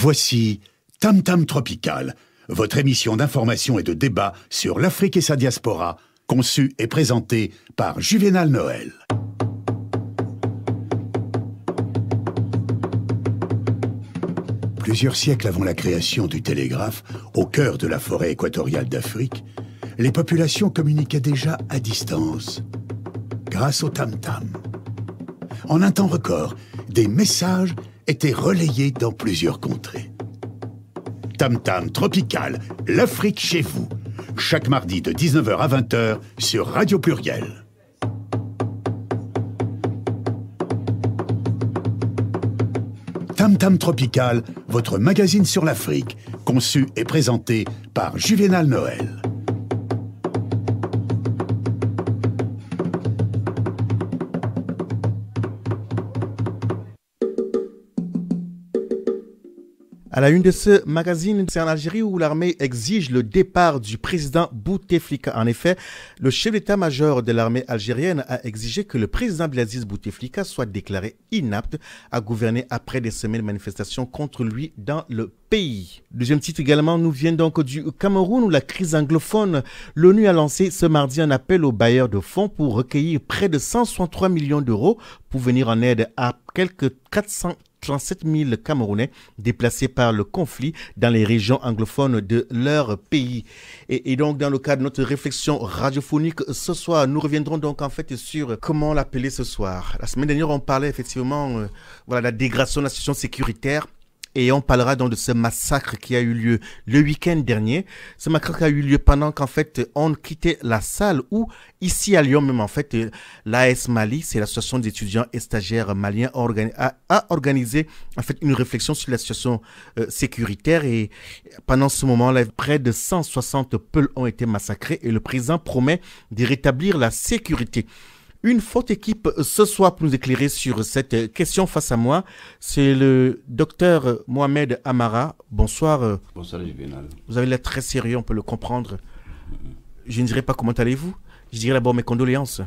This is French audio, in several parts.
Voici Tam Tam Tropical, votre émission d'information et de débat sur l'Afrique et sa diaspora, conçue et présentée par Juvénal Noël. Plusieurs siècles avant la création du télégraphe, au cœur de la forêt équatoriale d'Afrique, les populations communiquaient déjà à distance, grâce au tam-tam. En un temps record, des messages étaient relayés dans plusieurs contrées. Tam Tam Tropical, l'Afrique chez vous, chaque mardi de 19h à 20h sur Radio Pluriel. Tam Tam Tropical, votre magazine sur l'Afrique, conçu et présenté par Juvénal Noël. À la une de ce magazine, c'est en Algérie où l'armée exige le départ du président Bouteflika. En effet, le chef d'état-major de l'armée algérienne a exigé que le président Abdelaziz Bouteflika soit déclaré inapte à gouverner après des semaines de manifestations contre lui dans le pays. Deuxième titre également nous vient donc du Cameroun où la crise anglophone. L'ONU a lancé ce mardi un appel aux bailleurs de fonds pour recueillir près de 163 millions d'euros pour venir en aide à quelques 437 000 Camerounais déplacés par le conflit dans les régions anglophones de leur pays. Et donc, dans le cadre de notre réflexion radiophonique ce soir, nous reviendrons donc en fait sur comment l'appeler ce soir. La semaine dernière, on parlait effectivement de la dégradation de la situation sécuritaire. Et on parlera donc de ce massacre qui a eu lieu le week-end dernier. Ce massacre a eu lieu pendant qu'en fait on quittait la salle où, ici à Lyon même en fait, l'AS Mali, c'est l'association d'étudiants et stagiaires maliens, a organisé en fait une réflexion sur la situation sécuritaire. Et pendant ce moment-là, près de 160 Peuls ont été massacrés et le président promet de rétablir la sécurité. Une forte équipe ce soir pour nous éclairer sur cette question face à moi. C'est le docteur Mohamed Amara. Bonsoir. Bonsoir Juvénal. Vous avez l'air très sérieux, on peut le comprendre. Je ne dirais pas comment allez-vous. Je dirais d'abord mes condoléances.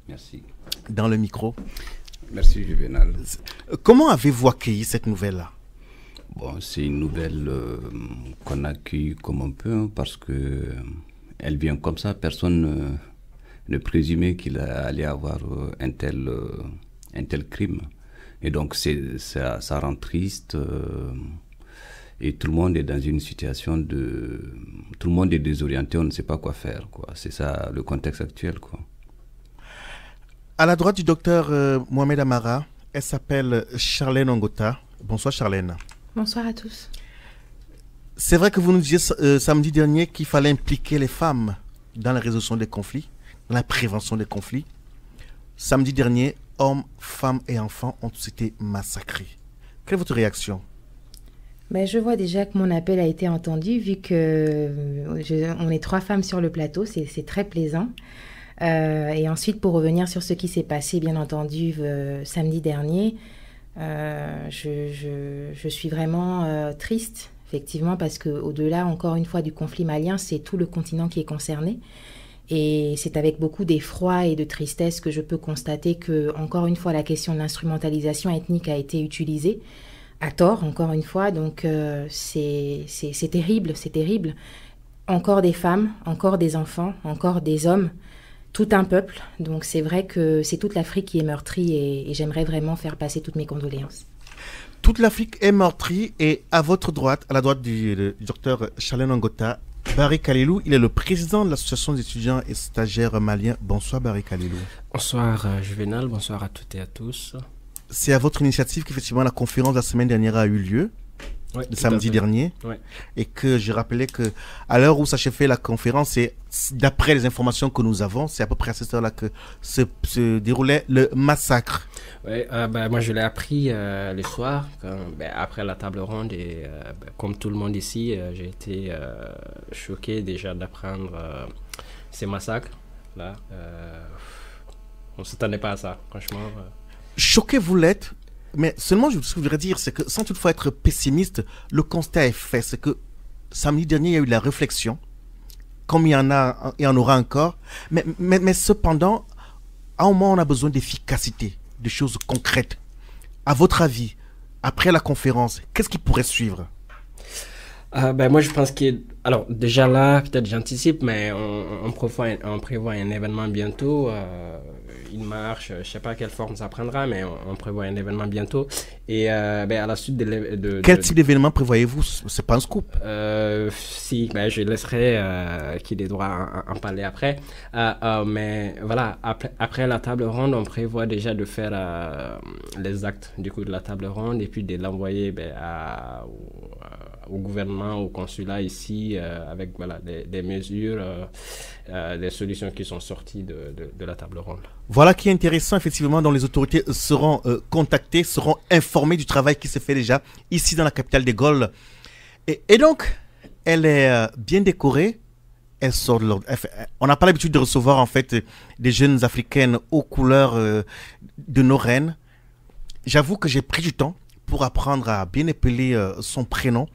Merci. Dans le micro. Merci Juvénal. Comment avez-vous accueilli cette nouvelle-là? Bon, c'est une nouvelle qu'on accueille comme on peut parce que elle vient comme ça. Personne ne présumait qu'il allait avoir un tel crime. Et donc ça rend triste et tout le monde est dans une situation de... Tout le monde est désorienté, on ne sait pas quoi faire, quoi. C'est ça le contexte actuel, quoi. À la droite du docteur Mohamed Amara, elle s'appelle Charlène Ongota. Bonsoir Charlène. Bonsoir à tous. C'est vrai que vous nous disiez samedi dernier qu'il fallait impliquer les femmes dans la résolution des conflits, dans la prévention des conflits. Samedi dernier, hommes, femmes et enfants ont tous été massacrés. Quelle est votre réaction? Je vois déjà que mon appel a été entendu, vu qu'on est 3 femmes sur le plateau, c'est très plaisant. Et ensuite, pour revenir sur ce qui s'est passé, bien entendu, samedi dernier, je suis vraiment triste, effectivement, parce qu'au-delà, encore une fois, du conflit malien, c'est tout le continent qui est concerné. Et c'est avec beaucoup d'effroi et de tristesse que je peux constater que, encore une fois, la question de l'instrumentalisation ethnique a été utilisée, à tort, encore une fois. Donc, c'est terrible, c'est terrible. Encore des femmes, encore des enfants, encore des hommes, tout un peuple. Donc, c'est vrai que c'est toute l'Afrique qui est meurtrie et j'aimerais vraiment faire passer toutes mes condoléances. Toute l'Afrique est meurtrie et à votre droite, à la droite du docteur Charlène Ongota, Barry Kalilou, il est le président de l'association d'étudiants et stagiaires maliens. Bonsoir Barry Kalilou. Bonsoir Juvénal, bonsoir à toutes et à tous. C'est à votre initiative qu'effectivement la conférence de la semaine dernière a eu lieu, oui, le samedi dernier, oui. Et que j'ai rappelé qu'à l'heure où s'achève la conférence, et d'après les informations que nous avons, c'est à peu près à cette heure-là que se déroulait le massacre. Oui, moi je l'ai appris le soir, après la table ronde, et comme tout le monde ici, j'ai été choqué déjà d'apprendre ces massacres-là. On ne s'attendait pas à ça, franchement. Choqué vous l'êtes, mais seulement ce que je voudrais dire, c'est que sans toutefois être pessimiste, le constat est fait, c'est que samedi dernier, il y a eu de la réflexion, comme il y en aura encore, mais cependant, à un moment, on a besoin d'efficacité, de choses concrètes. À votre avis, après la conférence, qu'est-ce qui pourrait suivre? Moi, je pense alors déjà là, peut-être j'anticipe, mais on prévoit un événement bientôt, une marche, je sais pas quelle forme ça prendra, mais on prévoit un événement bientôt. Et à la suite Quel type d'événement prévoyez-vous? C'est pas un scoop. Je laisserai qu'il ait droit à en parler après. Mais voilà, après la table ronde, on prévoit déjà de faire les actes du coup de la table ronde et puis de l'envoyer au gouvernement, au consulat ici, avec des mesures, des solutions qui sont sorties de la table ronde. Voilà qui est intéressant, effectivement, dont les autorités seront contactées, seront informées du travail qui se fait déjà ici dans la capitale des Gaules. Et donc, elle est bien décorée. Elle sort de l'ordre. On n'a pas l'habitude de recevoir en fait des jeunes africaines aux couleurs de nos reines. J'avoue que j'ai pris du temps pour apprendre à bien épeler son prénom.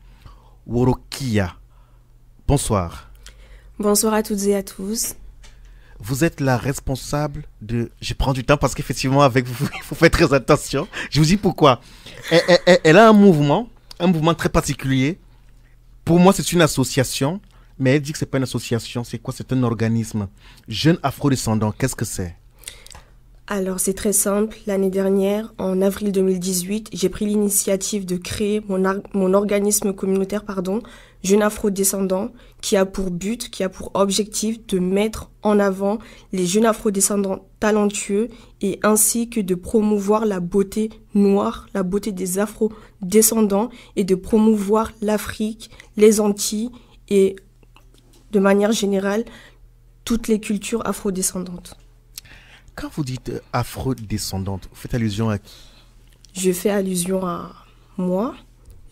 Worokia. Bonsoir. Bonsoir à toutes et à tous. Vous êtes la responsable de... Je prends du temps parce qu'effectivement, avec vous, il faut faire très attention. Je vous dis pourquoi. Elle a un mouvement très particulier. Pour moi, c'est une association, mais elle dit que ce n'est pas une association. C'est quoi? C'est un organisme. Jeunes Afro-descendants, qu'est-ce que c'est? Alors, c'est très simple. L'année dernière, en avril 2018, j'ai pris l'initiative de créer mon organisme communautaire, Jeunes Afro-descendants, qui a pour but, qui a pour objectif de mettre en avant les jeunes Afro-descendants talentueux et ainsi que de promouvoir la beauté noire, la beauté des Afro-descendants et de promouvoir l'Afrique, les Antilles et, de manière générale, toutes les cultures afro-descendantes. Quand vous dites afro-descendante, vous faites allusion à qui? Je fais allusion à moi.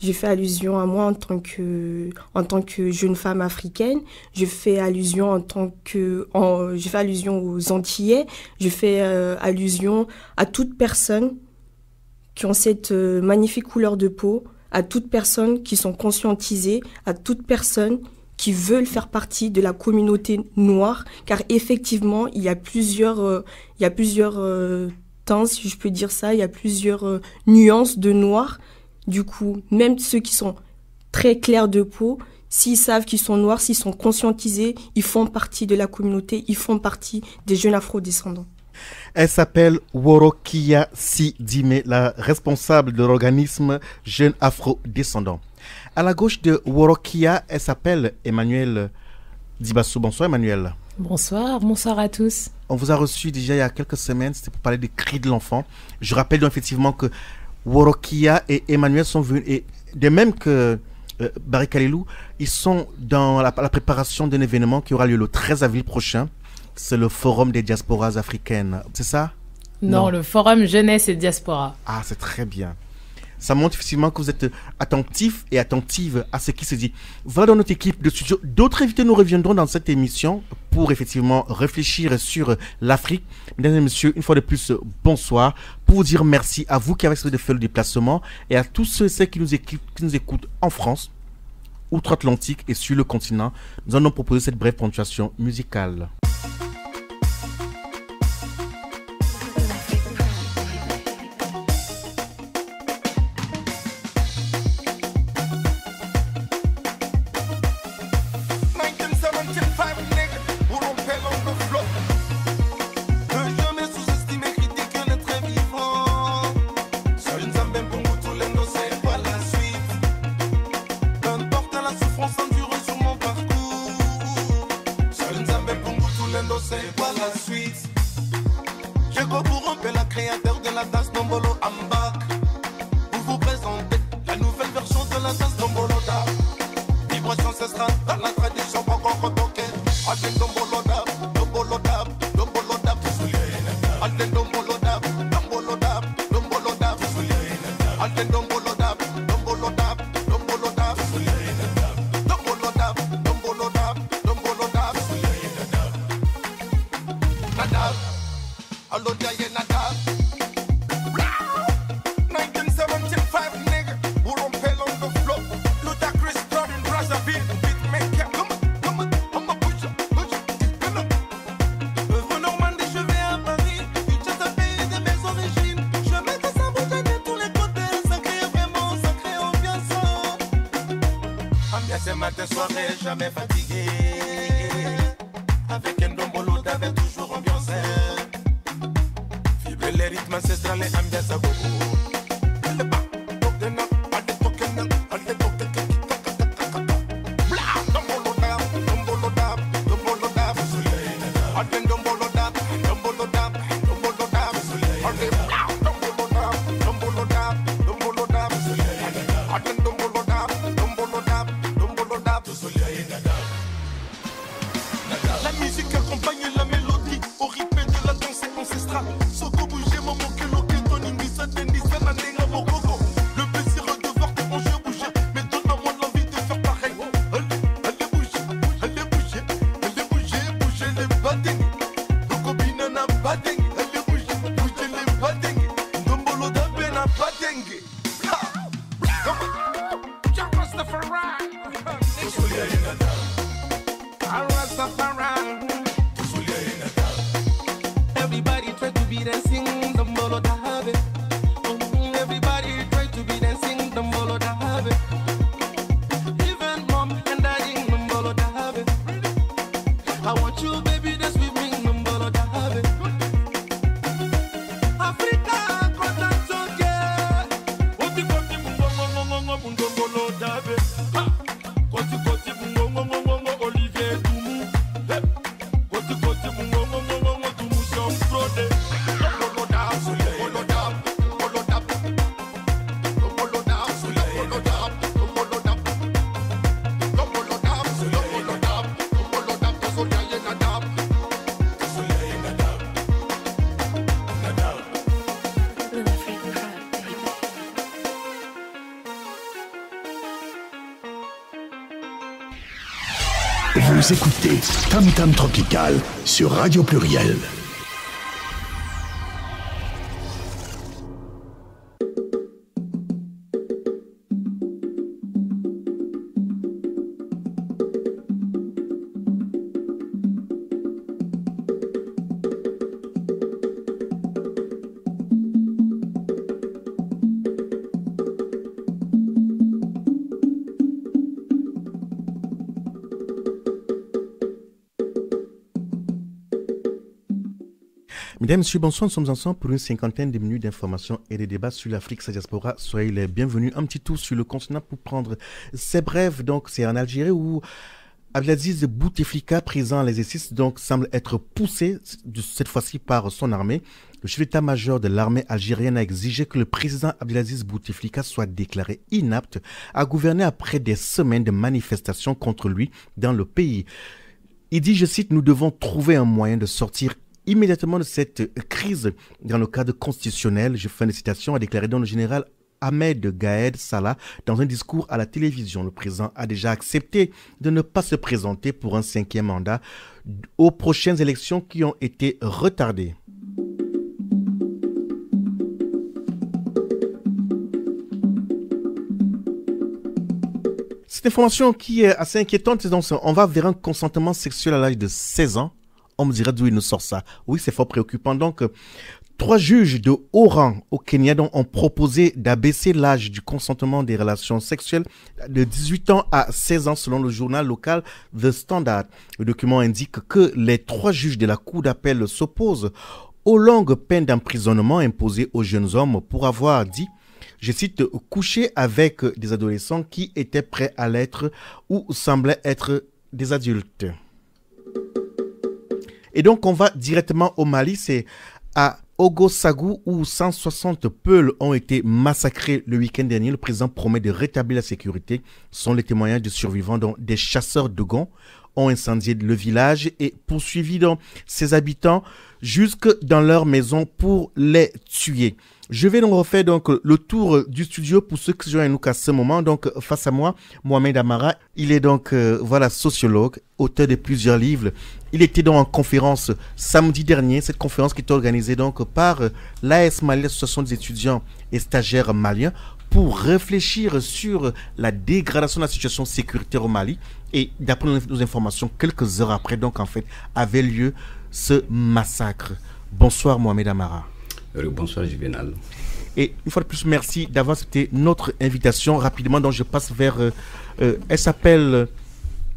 Je fais allusion à moi en tant que jeune femme africaine. Je fais allusion je fais allusion aux Antillais. Je fais allusion à toute personne qui ont cette magnifique couleur de peau, à toutes personnes qui sont conscientisées, à toutes personnes qui veulent faire partie de la communauté noire, car effectivement, il y a plusieurs teintes, si je peux dire ça, il y a plusieurs nuances de noir. Du coup, même ceux qui sont très clairs de peau, s'ils savent qu'ils sont noirs, s'ils sont conscientisés, ils font partie de la communauté, ils font partie des jeunes afro-descendants. Elle s'appelle Worokia Sidime, la responsable de l'organisme Jeunes Afro-descendants. À la gauche de Worokia, elle s'appelle Emmanuel Dibassou. Bonsoir Emmanuel. Bonsoir à tous. On vous a reçu déjà il y a quelques semaines, c'était pour parler des cris de l'enfant. Je rappelle donc effectivement que Worokia et Emmanuel sont venus, et de même que Barry Kalilou, ils sont dans la préparation d'un événement qui aura lieu le 13 avril prochain. C'est le Forum des diasporas africaines, c'est ça? Non, le Forum Jeunesse et Diaspora. Ah, c'est très bien. Ça montre effectivement que vous êtes attentif et attentive à ce qui se dit. Voilà dans notre équipe de studio. D'autres invités nous reviendront dans cette émission pour effectivement réfléchir sur l'Afrique. Mesdames et messieurs, une fois de plus, bonsoir. Pour vous dire merci à vous qui avez essayé de faire le déplacement et à tous ceux et celles qui nous écoutent en France, outre-Atlantique et sur le continent. Nous allons proposer cette brève ponctuation musicale. Y'a ces matins, soirées, jamais fatigué. Avec un dombolo d'avait toujours ambiancé. Vibrer les rythmes ancestrales et ambiance à gogo. Vous écoutez Tam Tam Tropical sur Radio Pluriel. Mesdames, Messieurs, bonsoir, nous sommes ensemble pour une cinquantaine de minutes d'informations et de débats sur l'Afrique, sa diaspora. Soyez les bienvenus. Un petit tour sur le continent pour prendre ces brèves. Donc, c'est en Algérie où Abdelaziz Bouteflika, présent à l'exercice, donc semble être poussé, cette fois-ci par son armée. Le chef d'état-major de l'armée algérienne a exigé que le président Abdelaziz Bouteflika soit déclaré inapte à gouverner après des semaines de manifestations contre lui dans le pays. Il dit, je cite, « Nous devons trouver un moyen de sortir immédiatement de cette crise dans le cadre constitutionnel », je fais une citation, a déclaré donc le général Ahmed Gaed Salah dans un discours à la télévision. Le président a déjà accepté de ne pas se présenter pour un 5e mandat aux prochaines élections qui ont été retardées. Cette information qui est assez inquiétante, donc on va vers un consentement sexuel à l'âge de 16 ans. On me dirait d'où il nous sort ça. Oui, c'est fort préoccupant. Donc, 3 juges de haut rang au Kenya ont proposé d'abaisser l'âge du consentement des relations sexuelles de 18 ans à 16 ans selon le journal local The Standard. Le document indique que les 3 juges de la Cour d'appel s'opposent aux longues peines d'emprisonnement imposées aux jeunes hommes pour avoir dit, je cite, « coucher avec des adolescents qui étaient prêts à l'être ou semblaient être des adultes ». Et donc, on va directement au Mali, c'est à Ogosagou où 160 Peuls ont été massacrés le week-end dernier. Le président promet de rétablir la sécurité. Ce sont les témoignages de survivants dont des chasseurs de gants ont incendié le village et poursuivi donc ses habitants jusque dans leur maison pour les tuer. Je vais donc refaire donc le tour du studio pour ceux qui joignent nous à ce moment. Donc face à moi, Mohamed Amara, il est donc sociologue, auteur de plusieurs livres. Il était donc en conférence samedi dernier, cette conférence qui était organisée donc par l'AS Mali, l'association des étudiants et stagiaires maliens, pour réfléchir sur la dégradation de la situation sécuritaire au Mali. Et d'après nos informations, quelques heures après, donc en fait, avait lieu ce massacre. Bonsoir Mohamed Amara. Bonsoir Juvenal. Et une fois de plus, merci d'avoir accepté notre invitation. Rapidement, donc je passe vers... elle s'appelle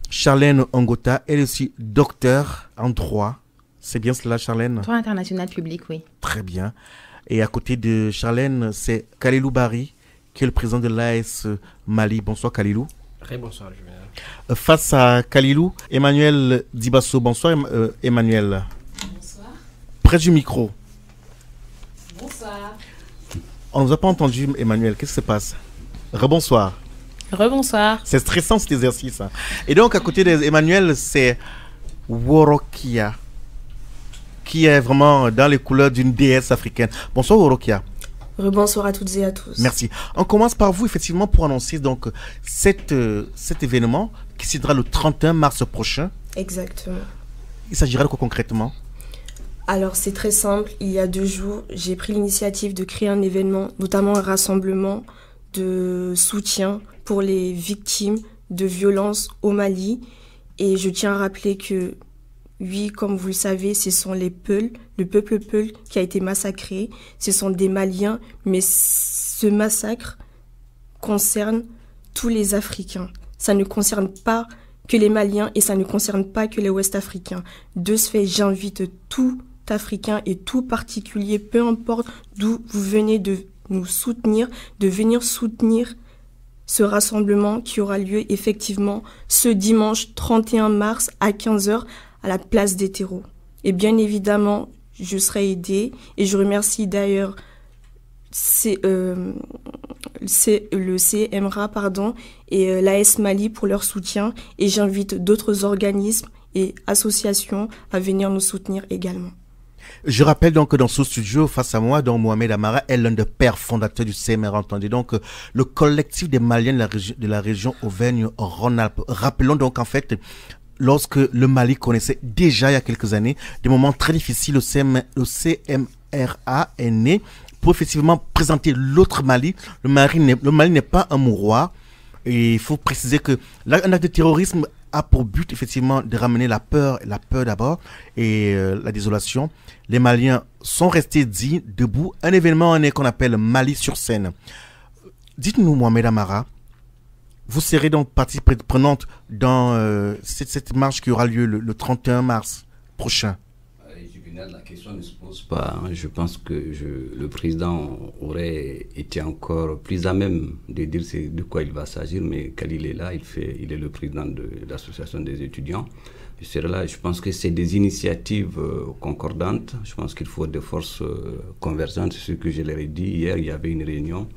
Charlène Ongota. Elle est aussi docteur en droit. C'est bien cela, Charlène? Droit international public, oui. Très bien. Et à côté de Charlène, c'est Kalilou Barry, qui est le président de l'AS Mali. Bonsoir, Kalilou. Très bonsoir, Julien. Face à Kalilou, Emmanuel Dibasso. Bonsoir, Emmanuel. Bonsoir. Près du micro. Bonsoir. On ne nous a pas entendu, Emmanuel. Qu'est-ce qui se passe? Rebonsoir. Rebonsoir. C'est stressant cet exercice. Hein. Et donc, à côté d'Emmanuel, c'est Worokia, qui est vraiment dans les couleurs d'une déesse africaine. Bonsoir, Worokia. Rebonsoir à toutes et à tous. Merci. On commence par vous, effectivement, pour annoncer donc cet événement qui se tiendra le 31 mars prochain. Exactement. Il s'agira de quoi concrètement? Alors, c'est très simple. Il y a 2 jours, j'ai pris l'initiative de créer un événement, notamment un rassemblement de soutien pour les victimes de violences au Mali. Et je tiens à rappeler que, oui, comme vous le savez, ce sont les Peuls, le peuple Peul qui a été massacré. Ce sont des Maliens, mais ce massacre concerne tous les Africains. Ça ne concerne pas que les Maliens et ça ne concerne pas que les Ouest-Africains. De ce fait, j'invite tout Africain et tout particulier, peu importe d'où vous venez, de nous soutenir, de venir soutenir ce rassemblement qui aura lieu effectivement ce dimanche 31 mars à 15h à la place des terreaux. Et bien évidemment, je serai aidée et je remercie d'ailleurs le CMRA et l'AS Mali pour leur soutien et j'invite d'autres organismes et associations à venir nous soutenir également. Je rappelle donc que dans ce studio, face à moi, donc Mohamed Amara est l'un des pères fondateurs du CMRA, entendez donc le collectif des Maliens de la région Auvergne-Rhône-Alpes. Rappelons donc en fait, lorsque le Mali connaissait déjà il y a quelques années des moments très difficiles, le CMRA est né pour effectivement présenter l'autre Mali. Le Mali n'est pas un mouroir. Et il faut préciser que un acte de terrorisme a pour but effectivement de ramener la peur d'abord et la désolation. Les Maliens sont restés dignes, debout. Un événement est qu'on appelle Mali sur scène. Dites-nous, Mohamed Amara, vous serez donc partie prenante dans cette marche qui aura lieu le 31 mars prochain. La question ne se pose pas. Je pense que le président aurait été encore plus à même de dire de quoi il va s'agir, mais quand il est là, il est le président de l'association des étudiants. Je pense que c'est des initiatives concordantes. Je pense qu'il faut des forces convergentes. C'est ce que je leur ai dit. Hier, il y avait une réunion.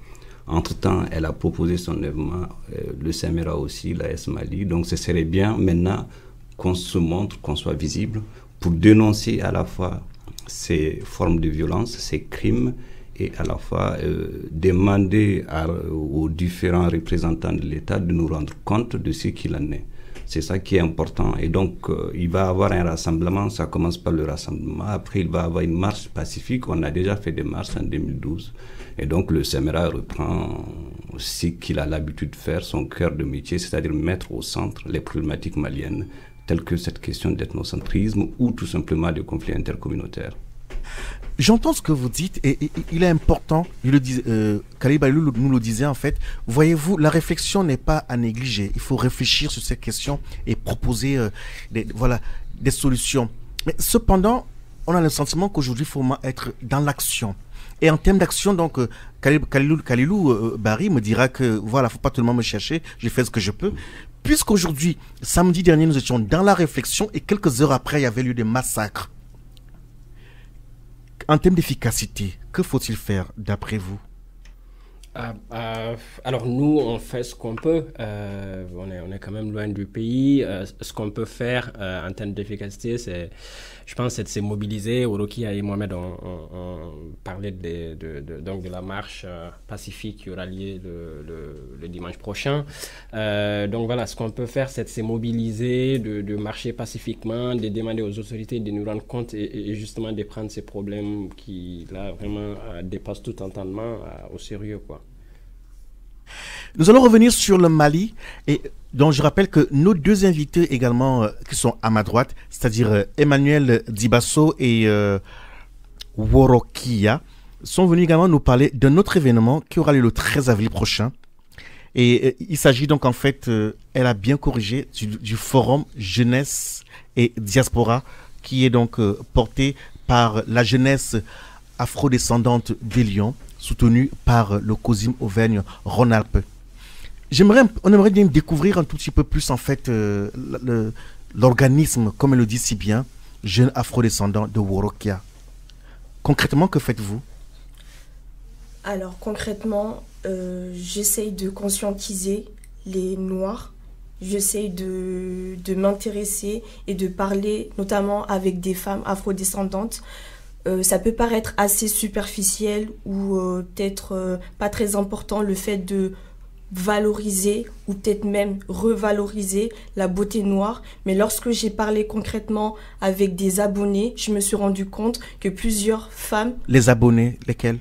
Entre-temps, elle a proposé son événement, le CMRA aussi, l'AS Mali. Donc, ce serait bien maintenant qu'on se montre, qu'on soit visible, pour dénoncer à la fois ces formes de violence, ces crimes, et à la fois demander aux différents représentants de l'État de nous rendre compte de ce qu'il en est. C'est ça qui est important. Et donc, il va y avoir un rassemblement, ça commence par le rassemblement. Après, il va y avoir une marche pacifique. On a déjà fait des marches en 2012. Et donc, le CMRA reprend ce qu'il a l'habitude de faire, son cœur de métier, c'est-à-dire mettre au centre les problématiques maliennes, telles que cette question d'ethnocentrisme ou tout simplement de conflits intercommunautaires. J'entends ce que vous dites et il est important, Khalil Bailou nous le disait en fait, voyez-vous, la réflexion n'est pas à négliger, il faut réfléchir sur ces questions et proposer des solutions. Mais cependant, on a le sentiment qu'aujourd'hui, il faut être dans l'action. Et en termes d'action, donc, Kalilou Barry me dira que, voilà, faut pas tellement me chercher, j'ai fait ce que je peux. Puisqu'aujourd'hui, samedi dernier, nous étions dans la réflexion et quelques heures après, il y avait eu des massacres. En termes d'efficacité, que faut-il faire d'après vous? Alors nous, on fait ce qu'on peut. On est quand même loin du pays. Ce qu'on peut faire en termes d'efficacité, je pense, c'est de se mobiliser. Orokia et Mohamed ont parlé donc de la marche pacifique qui aura lieu le dimanche prochain. Donc voilà, ce qu'on peut faire, c'est de se mobiliser, de marcher pacifiquement, de demander aux autorités de nous rendre compte et justement de prendre ces problèmes qui, là, vraiment dépassent tout entendement au sérieux, quoi. Nous allons revenir sur le Mali et donc je rappelle que nos deux invités également qui sont à ma droite, c'est-à-dire Emmanuel Dibasso et Worokia, sont venus également nous parler d'un autre événement qui aura lieu le 13 avril prochain. Et il s'agit donc en fait, elle a bien corrigé, du forum jeunesse et diaspora qui est donc porté par la jeunesse afrodescendante des Lions, soutenue par le COSIM Auvergne-Rhône-Alpes. On aimerait bien découvrir un tout petit peu plus en fait l'organisme, comme elle le dit si bien, Jeunes afrodescendants de Worokia. Concrètement, que faites-vous? Alors concrètement, j'essaye de conscientiser les Noirs. J'essaye de m'intéresser et de parler notamment avec des femmes afrodescendantes. Ça peut paraître assez superficiel ou peut-être pas très important le fait de valoriser ou peut-être même revaloriser la beauté noire. Mais lorsque j'ai parlé concrètement avec des abonnés, je me suis rendu compte que plusieurs femmes... Les abonnés, lesquels?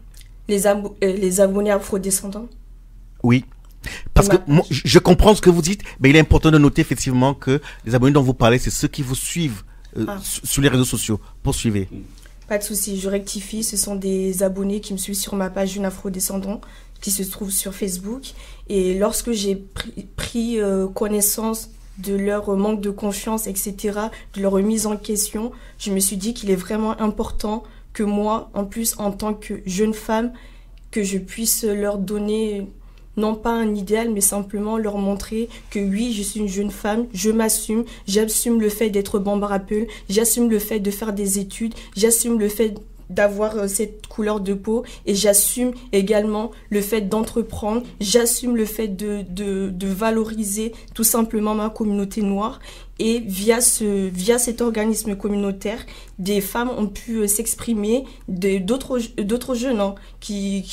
Les abonnés afrodescendants. Oui. Parce que moi, je comprends ce que vous dites, mais il est important de noter effectivement que les abonnés dont vous parlez, c'est ceux qui vous suivent sur les réseaux sociaux. Poursuivez. Pas de souci, je rectifie. Ce sont des abonnés qui me suivent sur ma page Jeunes afrodescendants qui se trouve sur Facebook. Et lorsque j'ai pris connaissance de leur manque de confiance, etc., de leur remise en question, je me suis dit qu'il est vraiment important que moi, en plus, en tant que jeune femme, que je puisse leur donner, non pas un idéal, mais simplement leur montrer que oui, je suis une jeune femme, je m'assume, j'assume le fait d'être Bambara Peul, j'assume le fait de faire des études, j'assume le fait d'avoir cette couleur de peau et j'assume également le fait d'entreprendre, j'assume le fait de valoriser tout simplement ma communauté noire. Et via cet organisme communautaire, des femmes ont pu s'exprimer, d'autres jeunes qui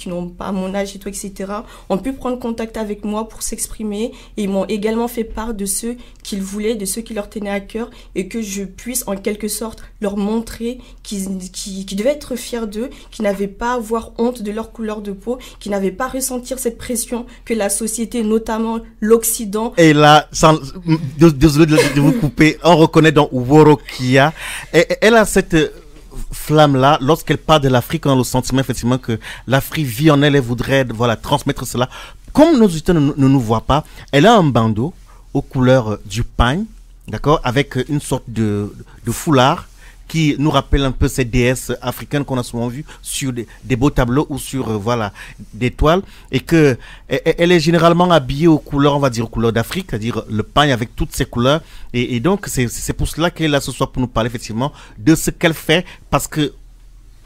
n'ont pas mon âge et tout, etc., ont pu prendre contact avec moi pour s'exprimer et ils m'ont également fait part de ce qu'ils voulaient, de ce qui leur tenait à cœur et que je puisse en quelque sorte leur montrer qu'ils devaient être fiers d'eux, qu'ils n'avaient pas à avoir honte de leur couleur de peau, qu'ils n'avaient pas à ressentir cette pression que la société, notamment l'Occident... Et là, désolé de vous couper, on reconnaît dans Worokia, elle a cette flamme-là, lorsqu'elle parle de l'Afrique, on a le sentiment effectivement que l'Afrique vit en elle et voudrait transmettre cela. Comme nos auditeurs ne nous voient pas, elle a un bandeau aux couleurs du pain, d'accord, avec une sorte de foulard qui nous rappelle un peu ces déesses africaines qu'on a souvent vues sur des beaux tableaux ou sur des toiles, et que elle est généralement habillée aux couleurs, on va dire aux couleurs d'Afrique, c'est-à-dire le pagne avec toutes ces couleurs, et donc c'est pour cela qu'elle est là ce soir pour nous parler effectivement de ce qu'elle fait, parce que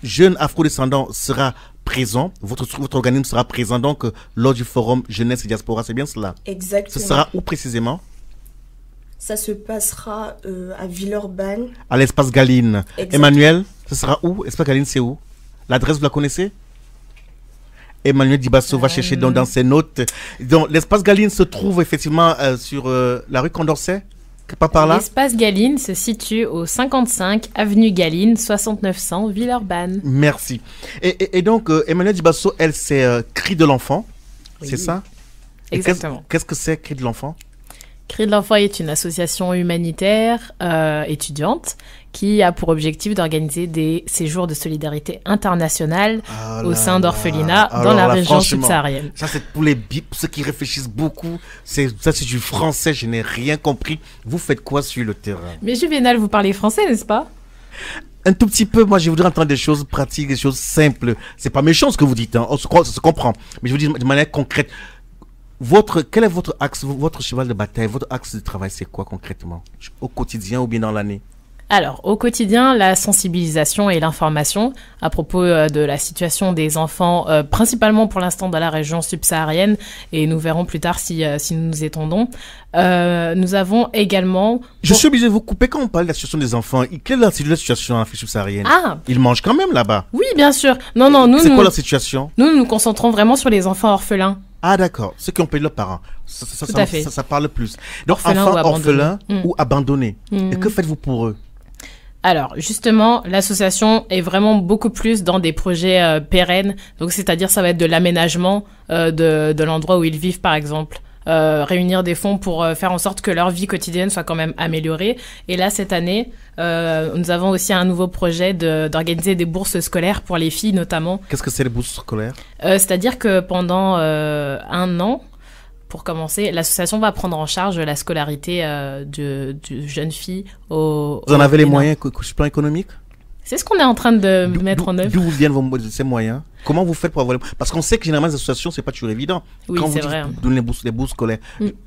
Jeunes afrodescendants sera présent, votre organisme sera présent donc lors du forum Jeunesse et Diaspora, c'est bien cela? Exactement. Ce sera où précisément? Ça se passera à Villeurbanne. À l'espace Galine. Exactement. Emmanuel, ce sera où? L'espace Galine, c'est où? L'adresse, vous la connaissez? Emmanuel Dibasso va chercher dans ses notes. Donc, l'espace Galine se trouve effectivement sur la rue Condorcet, pas par là? L'espace Galine se situe au 55 avenue Galine, 6900 Villeurbanne. Merci. Et donc, Emmanuel Dibasso, elle, c'est Cri de l'enfant, oui. C'est ça? Exactement. Qu'est-ce que c'est, Cri de l'enfant? Cri de l'enfant est une association humanitaire étudiante qui a pour objectif d'organiser des séjours de solidarité internationale au sein d'orphelinats dans la région subsaharienne. Ça, c'est pour ceux qui réfléchissent beaucoup. Ça, c'est du français, je n'ai rien compris. Vous faites quoi sur le terrain? Mais Juvénal, vous parlez français, n'est-ce pas? Un tout petit peu, moi je voudrais entendre des choses pratiques, des choses simples. C'est pas méchant ce que vous dites, hein. Ça se comprend. Mais je vous dis de manière concrète. Quel est votre axe, votre cheval de bataille, votre axe de travail, c'est quoi concrètement? Au quotidien ou bien dans l'année? Alors, au quotidien, la sensibilisation et l'information à propos de la situation des enfants, principalement pour l'instant dans la région subsaharienne, et nous verrons plus tard si nous nous étendons. Nous avons également... Je suis obligé de vous couper quand on parle de la situation des enfants. Quelle est la situation en Afrique subsaharienne? Ils mangent quand même là-bas? Oui, bien sûr. Non, c'est quoi la situation? Nous nous concentrons vraiment sur les enfants orphelins. Ah d'accord, ceux qui ont perdu leurs parents. Ça parle plus. Donc orphelins enfants orphelins ou abandonnés. Et que faites-vous pour eux? Alors, justement, l'association est vraiment beaucoup plus dans des projets pérennes. Donc, c'est-à-dire, ça va être de l'aménagement de l'endroit où ils vivent, par exemple. réunir des fonds pour faire en sorte que leur vie quotidienne soit quand même améliorée. Et là, cette année, nous avons aussi un nouveau projet d'organiser des bourses scolaires pour les filles notamment. Qu'est-ce que c'est les bourses scolaires? C'est-à-dire que pendant 1 an, pour commencer, l'association va prendre en charge la scolarité de jeunes filles Vous en avez les moyens sur le plan économique? C'est ce qu'on est en train de mettre en œuvre. D'où viennent ces moyens? Comment vous faites pour avoir Parce qu'on sait que généralement les associations, c'est pas toujours évident. Oui, quand c'est vous vrai. donnez les bourses scolaires,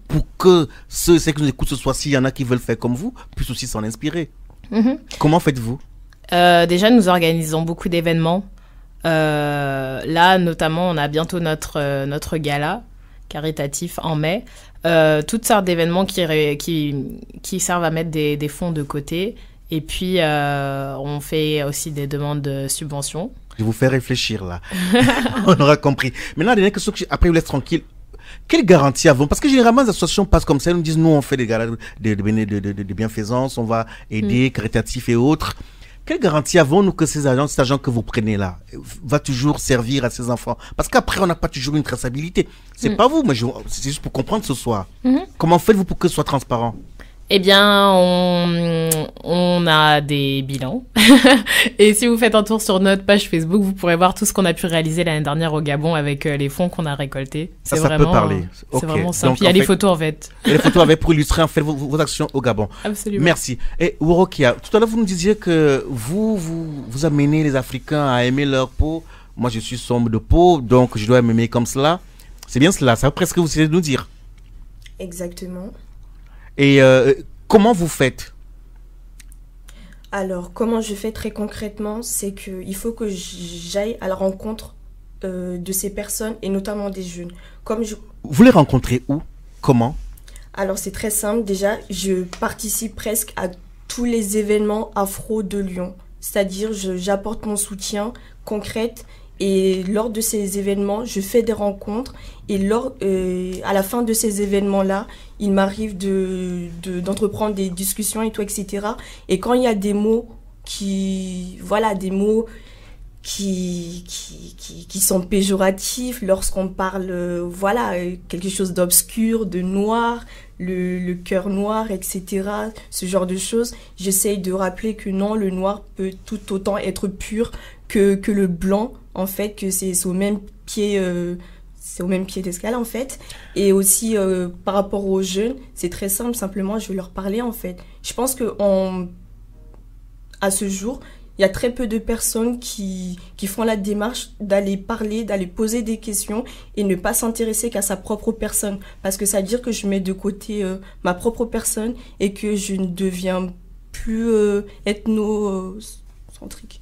pour que ceux qui nous écoutent ce soir, s'il y en a qui veulent faire comme vous, puissent aussi s'en inspirer. Comment faites-vous? Déjà, nous organisons beaucoup d'événements. Là, notamment, on a bientôt notre gala caritatif en mai. Toutes sortes d'événements qui servent à mettre des fonds de côté. Et puis, on fait aussi des demandes de subventions. Je vous fais réfléchir, là. On aura compris. Maintenant, la dernière question, après, je vous laisse tranquille. Quelle garantie avons? Parce que généralement, les associations passent comme ça. Elles nous disent, nous, on fait des galas de bienfaisance, on va aider, caritatifs et autres. Quelle garantie avons-nous que cet argent que vous prenez là va toujours servir à ces enfants? Parce qu'après, on n'a pas toujours une traçabilité. C'est pas vous, mais c'est juste pour comprendre ce soir. Comment faites-vous pour que ce soit transparent? Eh bien, on a des bilans. Et si vous faites un tour sur notre page Facebook, vous pourrez voir tout ce qu'on a pu réaliser l'année dernière au Gabon avec les fonds qu'on a récoltés. Ça peut parler. C'est vraiment simple. Donc, il y a les photos en fait. Il y a les photos pour illustrer en fait vos actions au Gabon. Absolument. Merci. Et Worokia, tout à l'heure vous nous disiez que vous amenez les Africains à aimer leur peau. Moi, je suis sombre de peau, donc je dois m'aimer comme cela. C'est bien cela. C'est presque ce que vous essayez de nous dire. Exactement. Et comment vous faites? Alors, comment je fais très concrètement, c'est qu'il faut que j'aille à la rencontre de ces personnes et notamment des jeunes. Vous les rencontrez où? Comment? Alors, c'est très simple. Déjà, je participe presque à tous les événements afro de Lyon. C'est-à-dire, j'apporte mon soutien concret. Et lors de ces événements, je fais des rencontres. Et à la fin de ces événements-là, il m'arrive d'entreprendre des discussions et tout, etc. Et quand il y a des mots qui sont péjoratifs, lorsqu'on parle, quelque chose d'obscur, de noir, le cœur noir, etc., ce genre de choses, j'essaye de rappeler que non, le noir peut tout autant être pur que le blanc, en fait, que c'est au même pied d'escale, en fait. Et aussi, par rapport aux jeunes, c'est très simple, simplement, je vais leur parler, en fait. Je pense à ce jour, il y a très peu de personnes qui font la démarche d'aller parler, d'aller poser des questions et ne pas s'intéresser qu'à sa propre personne. Parce que ça veut dire que je mets de côté ma propre personne et que je ne deviens plus ethnocentrique.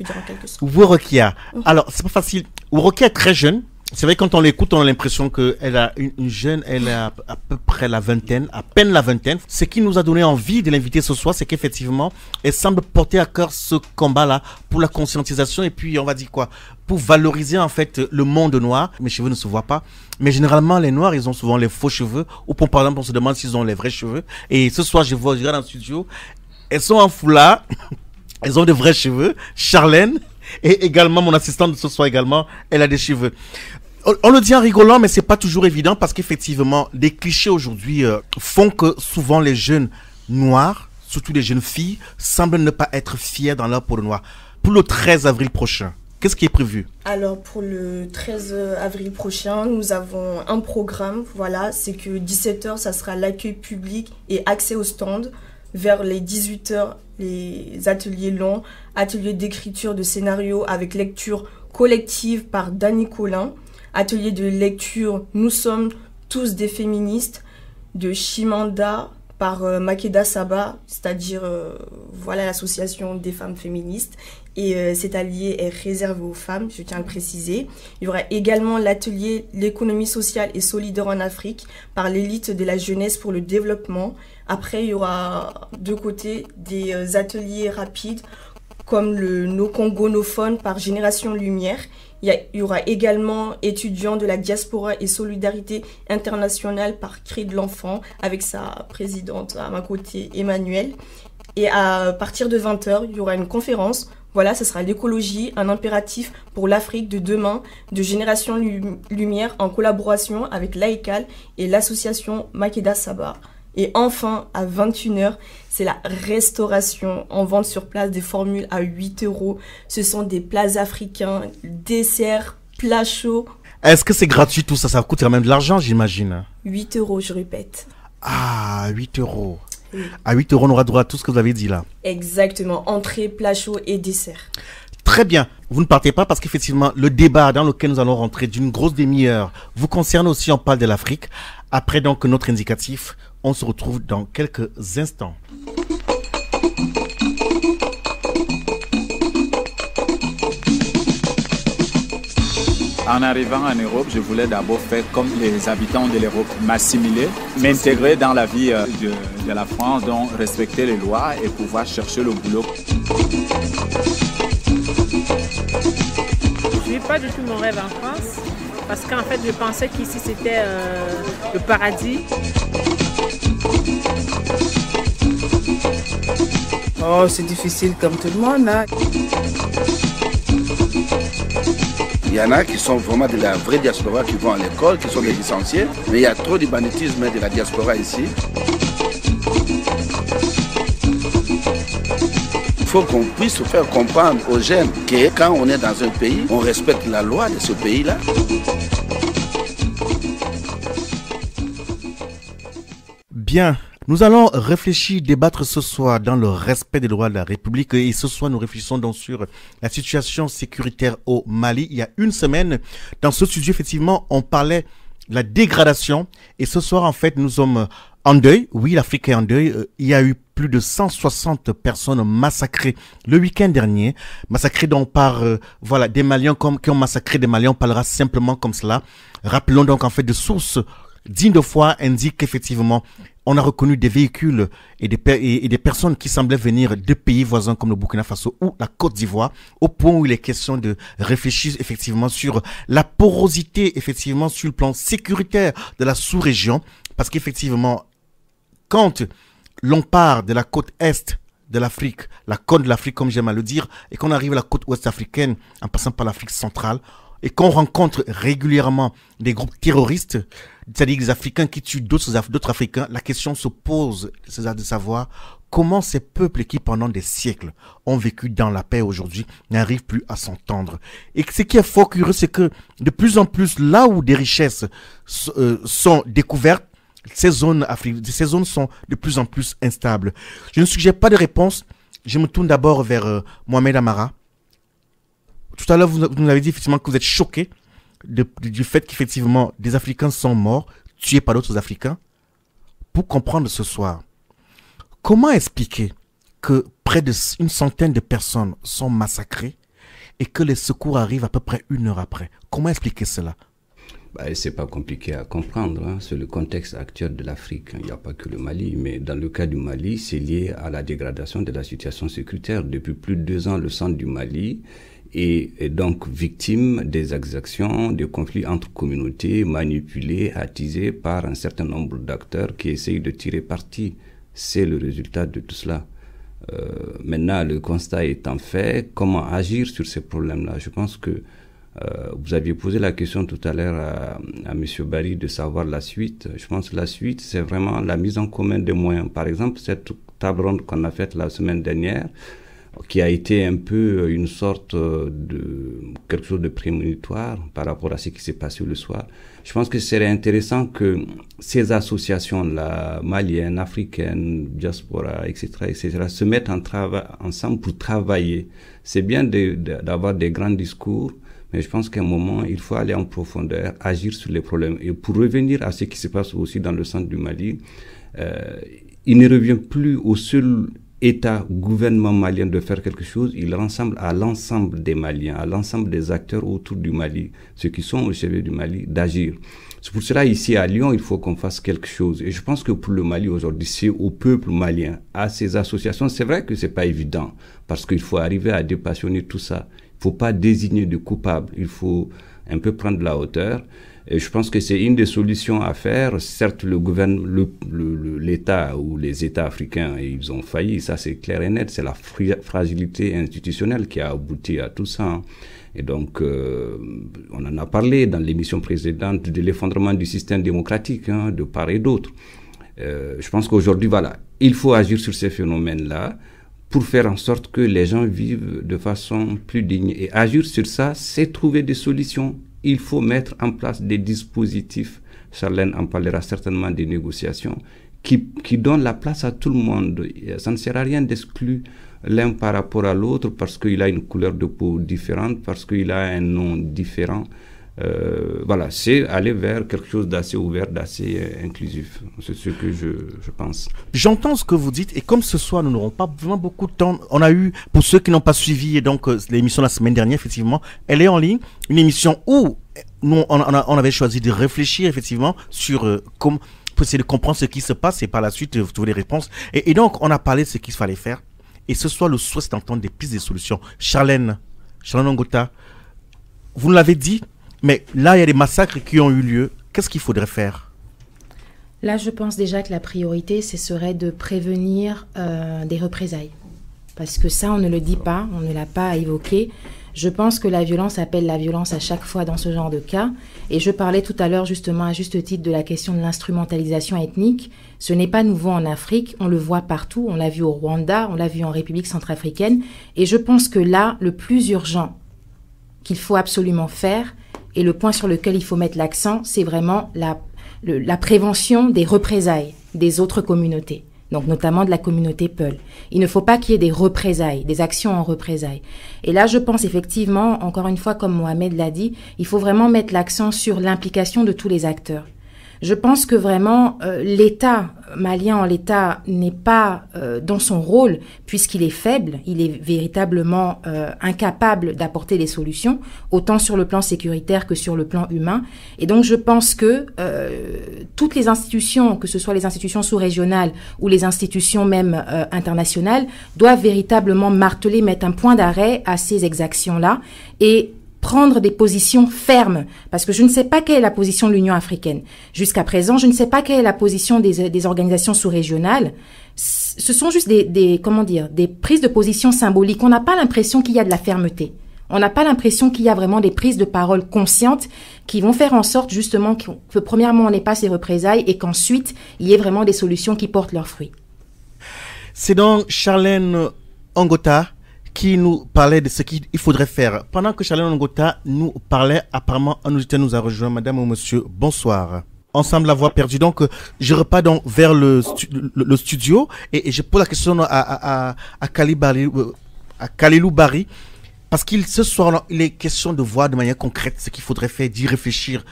Dire en quelque sorte. Worokia. Alors, c'est pas facile. Worokia est très jeune. C'est vrai, quand on l'écoute, on a l'impression qu'elle a une jeune, elle a à peu près la vingtaine, à peine la vingtaine. Ce qui nous a donné envie de l'inviter ce soir, c'est qu'effectivement, elle semble porter à cœur ce combat-là pour la conscientisation et puis, on va dire quoi, pour valoriser en fait le monde noir. Mes cheveux ne se voient pas. Mais généralement, les noirs, ils ont souvent les faux cheveux. Ou pour, par exemple, on se demande s'ils ont les vrais cheveux. Et ce soir, je regarde dans le studio, elles sont en foulard. Elles ont de vrais cheveux. Charlène, et également mon assistante de ce soir également, elle a des cheveux. On le dit en rigolant, mais c'est pas toujours évident parce qu'effectivement, les clichés aujourd'hui font que souvent les jeunes noirs, surtout les jeunes filles, semblent ne pas être fiers dans leur peau noire. Pour le 13 avril prochain, qu'est-ce qui est prévu? Alors, pour le 13 avril prochain, nous avons un programme. Voilà, c'est que 17h, ça sera l'accueil public et accès au stand. Vers les 18h, les ateliers longs, ateliers d'écriture de scénarios avec lecture collective par Dany Colin, atelier de lecture Nous sommes tous des féministes de Chimanda par Makeda Saba, c'est-à-dire l'association des femmes féministes. Et cet atelier est réservé aux femmes, je tiens à le préciser. Il y aura également l'atelier L'économie sociale et solidaire en Afrique par l'élite de la jeunesse pour le développement. Après, il y aura de côté des ateliers rapides comme le No Congonophone par Génération Lumière. Il y aura également étudiants de la diaspora et solidarité internationale par Cri de l'enfant avec sa présidente à ma côté, Emmanuel. Et à partir de 20h, il y aura une conférence Voilà, ce sera l'écologie, un impératif pour l'Afrique de demain, de Génération Lumière, en collaboration avec l'AECAL et l'association Makeda Saba. Et enfin, à 21h, c'est la restauration en vente sur place des formules à 8 €. Ce sont des plats africains, desserts, plats chauds. Est-ce que c'est gratuit tout ça? Ça coûte quand même de l'argent, j'imagine. 8 €, je répète. Ah, 8 €. Oui. À 8 €, on aura droit à tout ce que vous avez dit là. Exactement, entrée, plats chauds et desserts. Très bien. Vous ne partez pas parce qu'effectivement, le débat dans lequel nous allons rentrer d'une grosse demi-heure vous concerne aussi. On parle de l'Afrique. Après donc notre indicatif, on se retrouve dans quelques instants. En arrivant en Europe, je voulais d'abord faire comme les habitants de l'Europe, m'assimiler, m'intégrer dans la vie de la France, donc respecter les lois et pouvoir chercher le boulot. Je ne vis pas du tout mon rêve en France, parce qu'en fait, je pensais qu'ici, c'était le paradis. Oh, c'est difficile comme tout le monde, hein. Il y en a qui sont vraiment de la vraie diaspora, qui vont à l'école, qui sont des licenciés, mais il y a trop de banditisme de la diaspora ici. Il faut qu'on puisse faire comprendre aux jeunes que quand on est dans un pays, on respecte la loi de ce pays-là. Bien. Nous allons réfléchir, débattre ce soir dans le respect des droits de la République. Et ce soir, nous réfléchissons donc sur la situation sécuritaire au Mali. Il y a une semaine, dans ce studio, effectivement, on parlait de la dégradation. Et ce soir, en fait, nous sommes en deuil. Oui, l'Afrique est en deuil. Il y a eu plus de 160 personnes massacrées le week-end dernier. Massacrées donc par voilà, des Maliens qui ont massacré des Maliens. On parlera simplement comme cela. Rappelons donc en fait de sources dignes de foi indiquent qu'effectivement, on a reconnu des véhicules et des personnes qui semblaient venir de pays voisins comme le Burkina Faso ou la Côte d'Ivoire, au point où il est question de réfléchir effectivement sur la porosité, effectivement sur le plan sécuritaire de la sous-région, parce qu'effectivement, quand l'on part de la côte est de l'Afrique, la côte de l'Afrique comme j'aime à le dire, et qu'on arrive à la côte ouest africaine en passant par l'Afrique centrale, et qu'on rencontre régulièrement des groupes terroristes, c'est-à-dire des Africains qui tuent d'autres Africains, la question se pose, c'est de savoir comment ces peuples qui pendant des siècles ont vécu dans la paix aujourd'hui n'arrivent plus à s'entendre. Et ce qui est fort curieux, c'est que de plus en plus, là où des richesses sont découvertes, ces zones sont de plus en plus instables. Je ne suggère pas de réponse. Je me tourne d'abord vers Mohamed Amara. Tout à l'heure, vous nous avez dit effectivement que vous êtes choqué du fait qu'effectivement des Africains sont morts, tués par d'autres Africains. Pour comprendre ce soir, comment expliquer que près d'une centaine de personnes sont massacrées et que les secours arrivent à peu près 1 heure après? Comment expliquer cela? C'est pas compliqué à comprendre, hein. C'est le contexte actuel de l'Afrique. Il n'y a pas que le Mali, mais dans le cas du Mali, c'est lié à la dégradation de la situation sécuritaire. Depuis plus de 2 ans, le centre du Mali est donc victime des exactions, des conflits entre communautés, manipulés, attisés par un certain nombre d'acteurs qui essayent de tirer parti. C'est le résultat de tout cela. Maintenant, le constat étant fait, comment agir sur ces problèmes-là? Je pense que vous aviez posé la question tout à l'heure à M. Barry de savoir la suite. Je pense que la suite, c'est vraiment la mise en commun des moyens. Par exemple, cette table ronde qu'on a faite la semaine dernière, qui a été un peu une sorte de quelque chose de prémonitoire par rapport à ce qui s'est passé le soir. Je pense que ce serait intéressant que ces associations-là, maliennes, africaines, diaspora, etc., se mettent ensemble pour travailler. C'est bien d'avoir des grands discours, mais je pense qu'à un moment, il faut aller en profondeur, agir sur les problèmes. Et pour revenir à ce qui se passe aussi dans le centre du Mali, il ne revient plus au seul État, gouvernement malien de faire quelque chose. Il ressemble à l'ensemble des Maliens, à l'ensemble des acteurs autour du Mali, ceux qui sont au chevet du Mali, d'agir. C'est pour cela, ici à Lyon, il faut qu'on fasse quelque chose. Et je pense que pour le Mali aujourd'hui, c'est au peuple malien, à ces associations. C'est vrai que c'est pas évident, parce qu'il faut arriver à dépassionner tout ça. Il ne faut pas désigner de coupables. Il faut un peu prendre la hauteur. Et je pense que c'est une des solutions à faire. Certes, l'État ou les États africains, ils ont failli, ça c'est clair et net. C'est la fragilité institutionnelle qui a abouti à tout ça. Et donc, on en a parlé dans l'émission précédente de l'effondrement du système démocratique, de part et d'autre. Je pense qu'aujourd'hui, voilà, il faut agir sur ces phénomènes-là pour faire en sorte que les gens vivent de façon plus digne. Et agir sur ça, c'est trouver des solutions. Il faut mettre en place des dispositifs, Charlène en parlera certainement, des négociations, qui donnent la place à tout le monde. Ça ne sert à rien d'exclure l'un par rapport à l'autre parce qu'il a une couleur de peau différente, parce qu'il a un nom différent. Voilà, c'est aller vers quelque chose d'assez ouvert, d'assez inclusif. C'est ce que je pense. J'entends ce que vous dites, et comme ce soir, nous n'aurons pas vraiment beaucoup de temps. On a eu, pour ceux qui n'ont pas suivi donc l'émission la semaine dernière, effectivement, elle est en ligne, une émission où nous, on avait choisi de réfléchir, effectivement, sur comment pour essayer de comprendre ce qui se passe, et par la suite, vous trouvez les réponses. Et donc, on a parlé de ce qu'il fallait faire. Et ce soir, le souhait, c'est d'entendre des pistes, des solutions. Charlène Ongota, vous nous l'avez dit, mais là, il y a des massacres qui ont eu lieu. Qu'est-ce qu'il faudrait faire? Là, je pense déjà que la priorité, ce serait de prévenir des représailles. Parce que ça, on ne le dit pas, on ne l'a pas évoqué. Je pense que la violence appelle la violence à chaque fois dans ce genre de cas. Et je parlais tout à l'heure justement à juste titre de la question de l'instrumentalisation ethnique. Ce n'est pas nouveau en Afrique, on le voit partout. On l'a vu au Rwanda, on l'a vu en République centrafricaine. Et je pense que là, le plus urgent qu'il faut absolument faire, et le point sur lequel il faut mettre l'accent, c'est vraiment la prévention des représailles des autres communautés, donc notamment de la communauté Peul. Il ne faut pas qu'il y ait des représailles, des actions en représailles. Et là, je pense effectivement, encore une fois, comme Mohamed l'a dit, il faut vraiment mettre l'accent sur l'implication de tous les acteurs. Je pense que vraiment l'État malien en l'état n'est pas dans son rôle puisqu'il est faible, il est véritablement incapable d'apporter des solutions, autant sur le plan sécuritaire que sur le plan humain. Et donc je pense que toutes les institutions, que ce soit les institutions sous-régionales ou les institutions même internationales, doivent véritablement marteler, mettre un point d'arrêt à ces exactions-là et prendre des positions fermes, parce que je ne sais pas quelle est la position de l'Union africaine. Jusqu'à présent, je ne sais pas quelle est la position des organisations sous-régionales. Ce sont juste des prises de position symboliques. On n'a pas l'impression qu'il y a de la fermeté. On n'a pas l'impression qu'il y a vraiment des prises de parole conscientes qui vont faire en sorte justement que premièrement, on n'ait pas ces représailles et qu'ensuite, il y ait vraiment des solutions qui portent leurs fruits. C'est donc Charlène Ongota qui nous parlait de ce qu'il faudrait faire. Pendant que Charlène Ongota nous parlait, apparemment, un auditeur nous a rejoint. Madame ou monsieur, bonsoir. Ensemble, la voix perdue. Donc, je repars donc vers le studio et je pose la question à Kalilou Bari. Parce qu'il ce soir, il est question de voir de manière concrète ce qu'il faudrait faire, d'y réfléchir.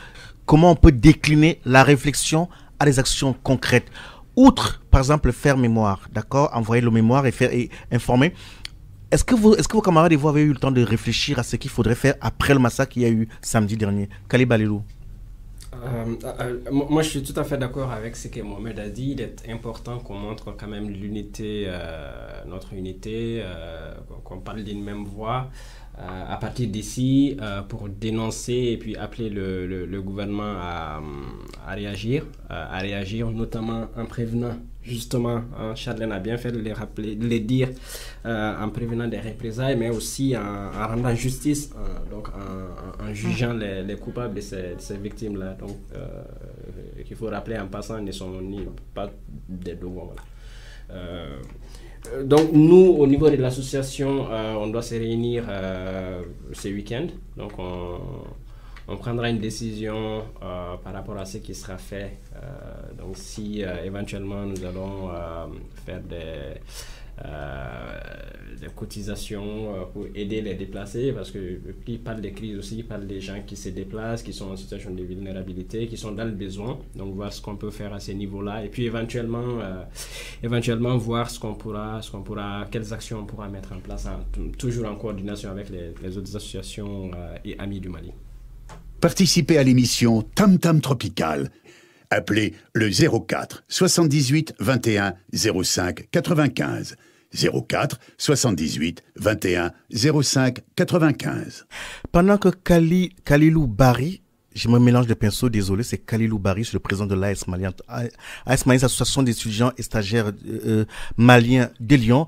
Comment on peut décliner la réflexion à des actions concrètes. Outre, par exemple, faire mémoire, d'accord, envoyer le mémoire et informer. Est-ce que vos camarades et vous avez eu le temps de réfléchir à ce qu'il faudrait faire après le massacre qu'il y a eu samedi dernier? Kalibalilou. Moi, je suis tout à fait d'accord avec ce que Mohamed a dit. Il est important qu'on montre quand même l'unité, notre unité, qu'on parle d'une même voix à partir d'ici pour dénoncer et puis appeler le gouvernement à réagir, notamment en prévenant. Justement, Charlène a bien fait de de les dire en prévenant des représailles, mais aussi en rendant justice, donc en jugeant les coupables de ces victimes-là. Donc, qu'il faut rappeler en passant, ne sont pas des Dogons. Donc, nous, au niveau de l'association, on doit se réunir ce week-end. Donc, on prendra une décision par rapport à ce qui sera fait. Donc si éventuellement nous allons faire des cotisations pour aider les déplacés, parce que il parle des crises aussi, il parle des gens qui se déplacent, qui sont en situation de vulnérabilité, qui sont dans le besoin. Donc voir ce qu'on peut faire à ces niveaux-là, et puis éventuellement voir quelles actions on pourra mettre en place, toujours en coordination avec les autres associations et amis du Mali. Participez à l'émission Tam Tam Tropical. Appelez le 04 78 21 05 95. 04 78 21 05 95. Pendant que Kalilou Bari, Je me mélange de pinceaux, désolé, c'est Khalilou Baris, le président de l'AS Malien. AS Malien, c'est l'association des étudiants et stagiaires maliens de Lyon.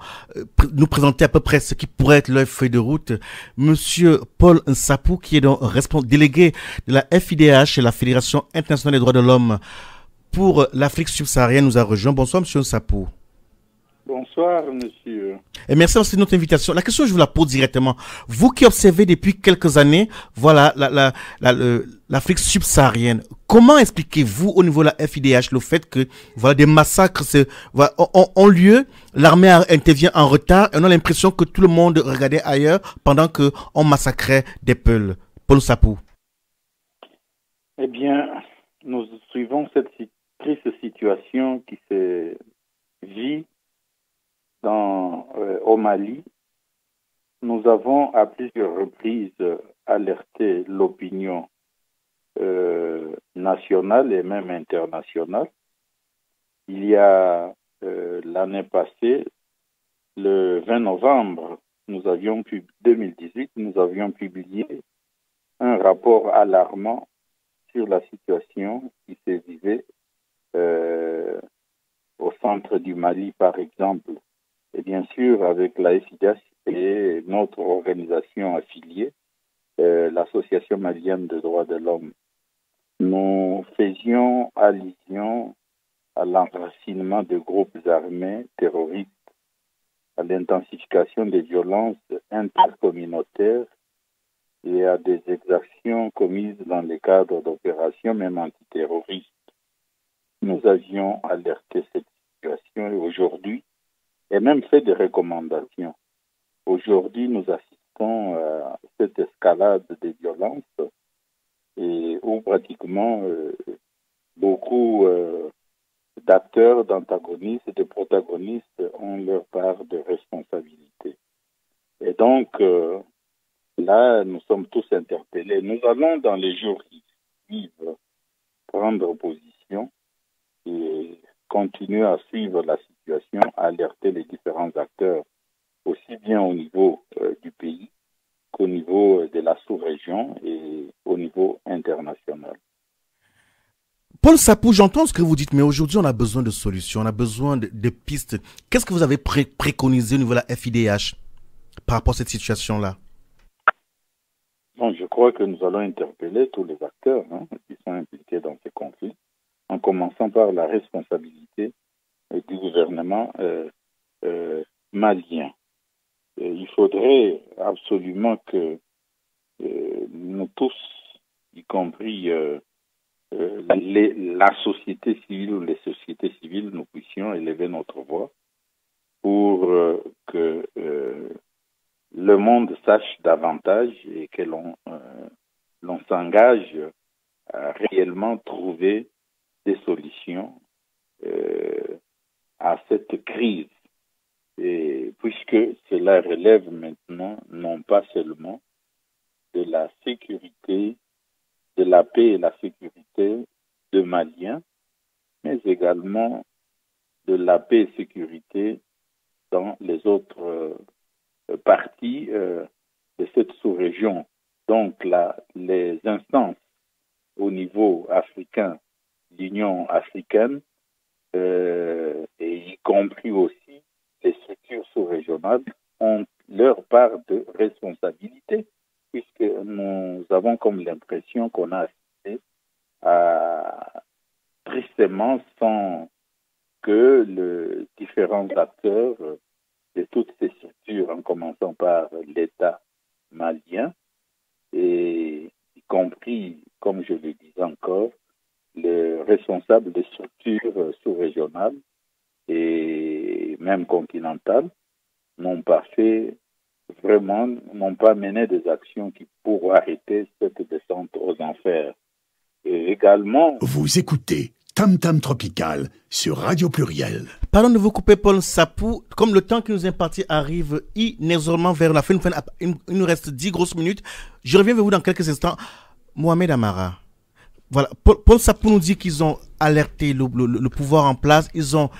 Nous présenter à peu près ce qui pourrait être leur feuille de route. Monsieur Paul Nsapou, qui est donc délégué de la FIDH, la Fédération internationale des droits de l'homme pour l'Afrique subsaharienne, nous a rejoint. Bonsoir, monsieur Nsapou. Bonsoir, monsieur. Et merci pour notre invitation. La question, je vous la pose directement. Vous qui observez depuis quelques années, voilà, l'Afrique subsaharienne, comment expliquez-vous au niveau de la FIDH le fait que, voilà, des massacres ont lieu, l'armée intervient en retard et on a l'impression que tout le monde regardait ailleurs pendant que on massacrait des Peuls? Paul Nsapou. Eh bien, nous suivons cette triste situation qui se vit au Mali. Nous avons à plusieurs reprises alerté l'opinion nationale et même internationale. Il y a l'année passée, le 20 novembre 2018, nous avions publié un rapport alarmant sur la situation qui se vivait au centre du Mali, par exemple. Et bien sûr, avec la FIDH et notre organisation affiliée, l'Association malienne des droits de l'homme, nous faisions allusion à l'enracinement de groupes armés terroristes, à l'intensification des violences intercommunautaires et à des exactions commises dans le cadre d'opérations même antiterroristes. Nous avions alerté cette situation et aujourd'hui, et même fait des recommandations. Aujourd'hui, nous assistons à cette escalade des violences et où pratiquement beaucoup d'acteurs, d'antagonistes et de protagonistes ont leur part de responsabilité. Et donc, là, nous sommes tous interpellés. Nous allons, dans les jours qui suivent, prendre position et continuer à suivre la situation, alerter les différents acteurs, aussi bien au niveau du pays qu'au niveau de la sous-région et au niveau international. Paul Nsapou, j'entends ce que vous dites, mais aujourd'hui, on a besoin de solutions, on a besoin de pistes. Qu'est-ce que vous avez préconisé au niveau de la FIDH par rapport à cette situation-là? Bon, je crois que nous allons interpeller tous les acteurs qui sont impliqués dans ces conflits, en commençant par la responsabilité du gouvernement malien. Il faudrait absolument que nous tous, y compris la société civile ou les sociétés civiles, nous puissions élever notre voix pour que le monde sache davantage et que l'on s'engage à réellement trouver des solutions à cette crise. Et puisque cela relève maintenant non pas seulement de la sécurité, de la paix et la sécurité de Maliens, mais également de la paix et sécurité dans les autres parties de cette sous-région. Donc les instances au niveau africain, l'Union africaine, et y compris aussi les structures sous-régionales, ont leur part de responsabilité, puisque nous avons comme l'impression qu'on a assisté à tristement sans que les différents acteurs de toutes ces structures, en commençant par l'État malien, et y compris, comme je le disais encore, les responsables des structures sous-régionales et même continentales, n'ont pas mené des actions qui pourront arrêter cette descente aux enfers. Et également... Vous écoutez Tam Tam Tropical sur Radio Pluriel. Pardon de vous couper, Paul Nsapou. Comme le temps qui nous est imparti arrive inexorablement vers la fin, il nous reste 10 grosses minutes. Je reviens vers vous dans quelques instants. Mohamed Amara. Voilà, Paul Nsapou nous dit qu'ils ont alerté le pouvoir en place, ils ont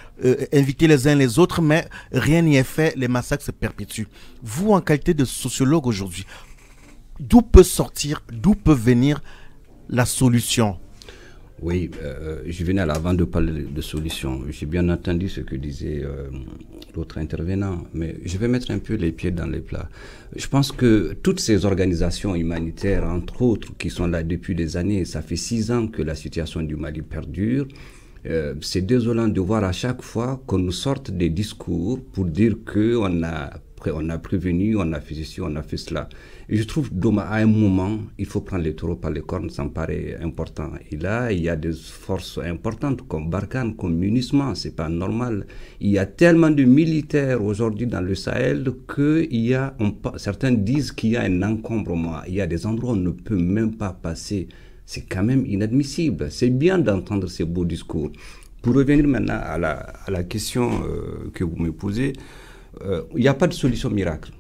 invité les uns les autres, mais rien n'y est fait, les massacres se perpétuent. Vous, en qualité de sociologue aujourd'hui, d'où peut venir la solution? Oui, je venais à l'avant de parler de solution. J'ai bien entendu ce que disait l'autre intervenant, mais je vais mettre un peu les pieds dans les plats. Je pense que toutes ces organisations humanitaires, entre autres, qui sont là depuis des années, ça fait 6 ans que la situation du Mali perdure. C'est désolant de voir à chaque fois qu'on nous sorte des discours pour dire qu'on a prévenu, on a fait ceci, on a fait cela. Et je trouve à un moment, il faut prendre les taureaux par les cornes, ça me paraît important. Et là, il y a des forces importantes comme Barkhane, comme MINUSMA, c'est pas normal. Il y a tellement de militaires aujourd'hui dans le Sahel que certains disent qu'il y a un encombrement. Il y a des endroits où on ne peut même pas passer. C'est quand même inadmissible. C'est bien d'entendre ces beaux discours. Pour revenir maintenant à la question que vous me posez, il n'y a pas de solution miracle.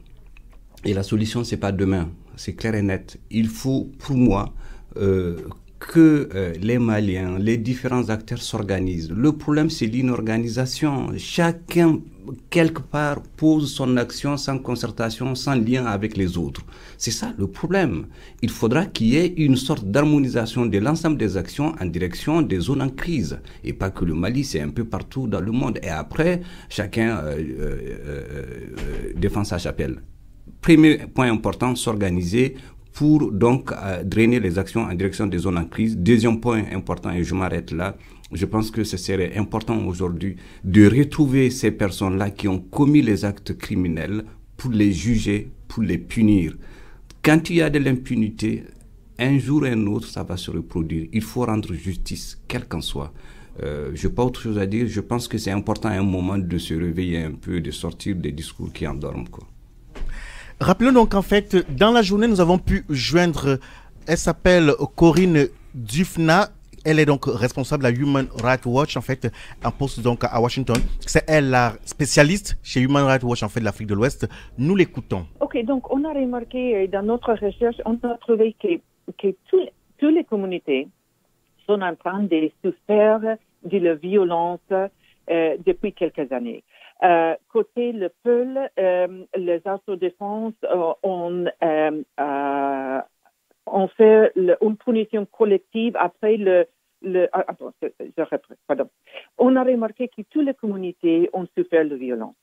Et la solution, c'est pas demain. C'est clair et net. Il faut, pour moi, que les Maliens, les différents acteurs s'organisent. Le problème, c'est l'inorganisation. Chacun, quelque part, pose son action sans concertation, sans lien avec les autres. C'est ça le problème. Il faudra qu'il y ait une sorte d'harmonisation de l'ensemble des actions en direction des zones en crise. Et pas que le Mali, c'est un peu partout dans le monde. Et après, chacun défend sa chapelle. Premier point important, s'organiser pour donc drainer les actions en direction des zones en crise. Deuxième point important, et je m'arrête là, je pense que ce serait important aujourd'hui de retrouver ces personnes-là qui ont commis les actes criminels pour les juger, pour les punir. Quand il y a de l'impunité, un jour ou un autre, ça va se reproduire. Il faut rendre justice, quel qu'en soit. Je n'ai pas autre chose à dire. Je pense que c'est important à un moment de se réveiller un peu, de sortir des discours qui endorment, quoi. Rappelons donc qu'en fait, dans la journée, nous avons pu joindre, elle s'appelle Corinne Dufna, elle est donc responsable à Human Rights Watch, en fait, en poste donc à Washington. C'est elle la spécialiste chez Human Rights Watch, en fait, de l'Afrique de l'Ouest. Nous l'écoutons. Ok, donc on a remarqué dans notre recherche, on a trouvé que toutes les communautés sont en train de souffrir de la violence depuis quelques années. Côté le peuple, les autodéfenses ont fait une punition collective après On a remarqué que toutes les communautés ont souffert de violence.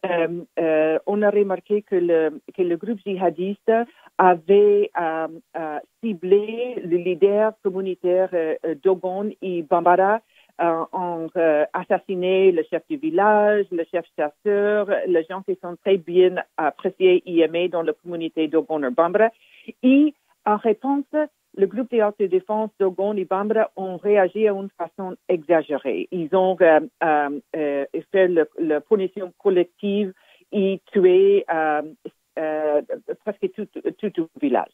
On a remarqué que le groupe djihadiste avait ciblé le leader communautaire Dogon et Bambara ont assassiné le chef du village, le chef chasseur, les gens qui sont très bien appréciés et aimés dans la communauté Dogon et Bambara. Et en réponse, le groupe d'autodéfense Dogon et Bambara ont réagi d'une façon exagérée. Ils ont fait la punition collective et tué presque tout le village.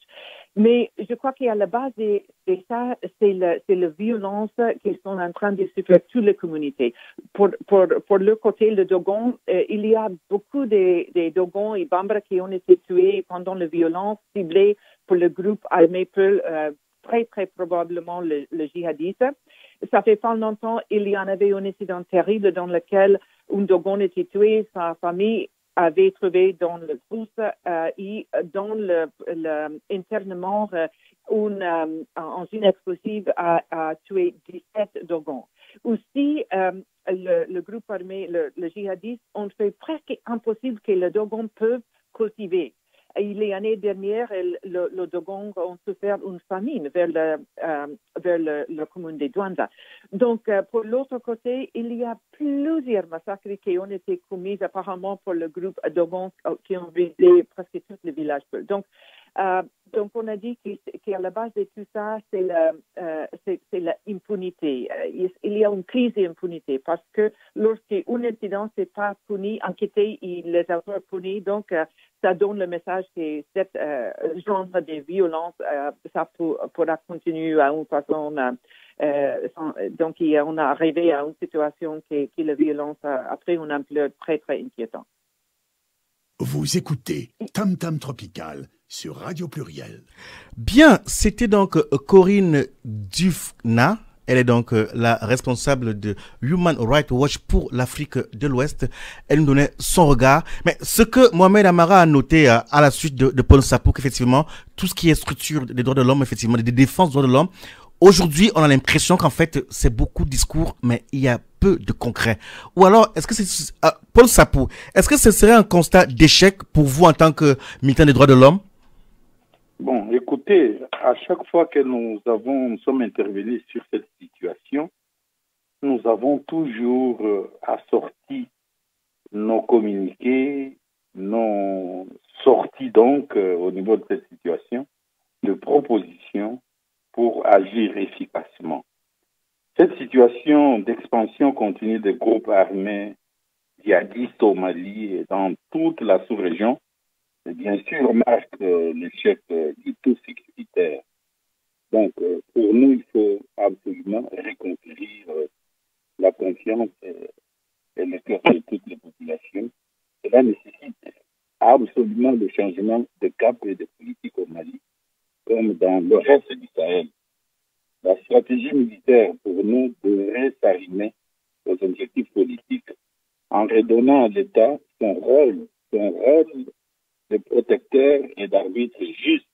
Mais je crois qu'à la base de ça, c'est la violence qu'ils sont en train de souffrir toutes les communautés. Pour le côté de Dogon, il y a beaucoup de Dogon et Bambara qui ont été tués pendant la violence ciblée pour le groupe armé Peul, très très probablement le djihadiste. Ça fait pas longtemps, il y en avait un incident terrible dans lequel un Dogon était tué, sa famille avait trouvé dans le brousse et dans l'internement une explosive a tué 17 Dogons. Aussi, le groupe armé, le djihadiste, ont fait presque impossible que les Dogons peuvent cultiver. Et les années dernières, le Dogon ont souffert une famine vers la commune de Douanda. Donc, pour l'autre côté, il y a plusieurs massacres qui ont été commis apparemment pour le groupe Dogon qui ont visé presque tous les villages. Donc, on a dit qu'à la base de tout ça, c'est l'impunité. Il y a une crise d'impunité parce que lorsqu'un incident n'est pas puni, enquêté et les auteurs punis, donc ça donne le message que cette genre de violence, ça pourra continuer à une façon. Donc, on a arrivé à une situation qui la violence a pris une ampleur très, très inquiétante. Vous écoutez Tam Tam Tropical sur Radio Pluriel. Bien, c'était donc Corinne Dufna. Elle est donc la responsable de Human Rights Watch pour l'Afrique de l'Ouest. Elle nous donnait son regard. Mais ce que Mohamed Amara a noté à la suite de Paul Sapou, qu'effectivement, tout ce qui est structure des droits de l'homme, effectivement, des défenses des droits de l'homme, aujourd'hui, on a l'impression qu'en fait, c'est beaucoup de discours, mais il y a peu de concret. Ou alors, est-ce que c'est Paul Sapou, est-ce que ce serait un constat d'échec pour vous en tant que militant des droits de l'homme? Bon, écoutez, à chaque fois que nous sommes intervenus sur cette situation, nous avons toujours assorti nos communiqués, nos sorties donc au niveau de cette situation, de propositions pour agir efficacement. Cette situation d'expansion continue des groupes armés djihadistes au Mali et dans toute la sous-région, bien sûr, marque l'échec du tout sécuritaire. Donc, pour nous, il faut absolument reconquérir la confiance et le cœur de toutes les populations. Cela nécessite absolument le changement de cap et de politique au Mali, comme dans le reste du Sahel. La stratégie militaire, pour nous, devrait s'arrimer aux objectifs politiques en redonnant à l'État son rôle de protecteur et d'arbitre juste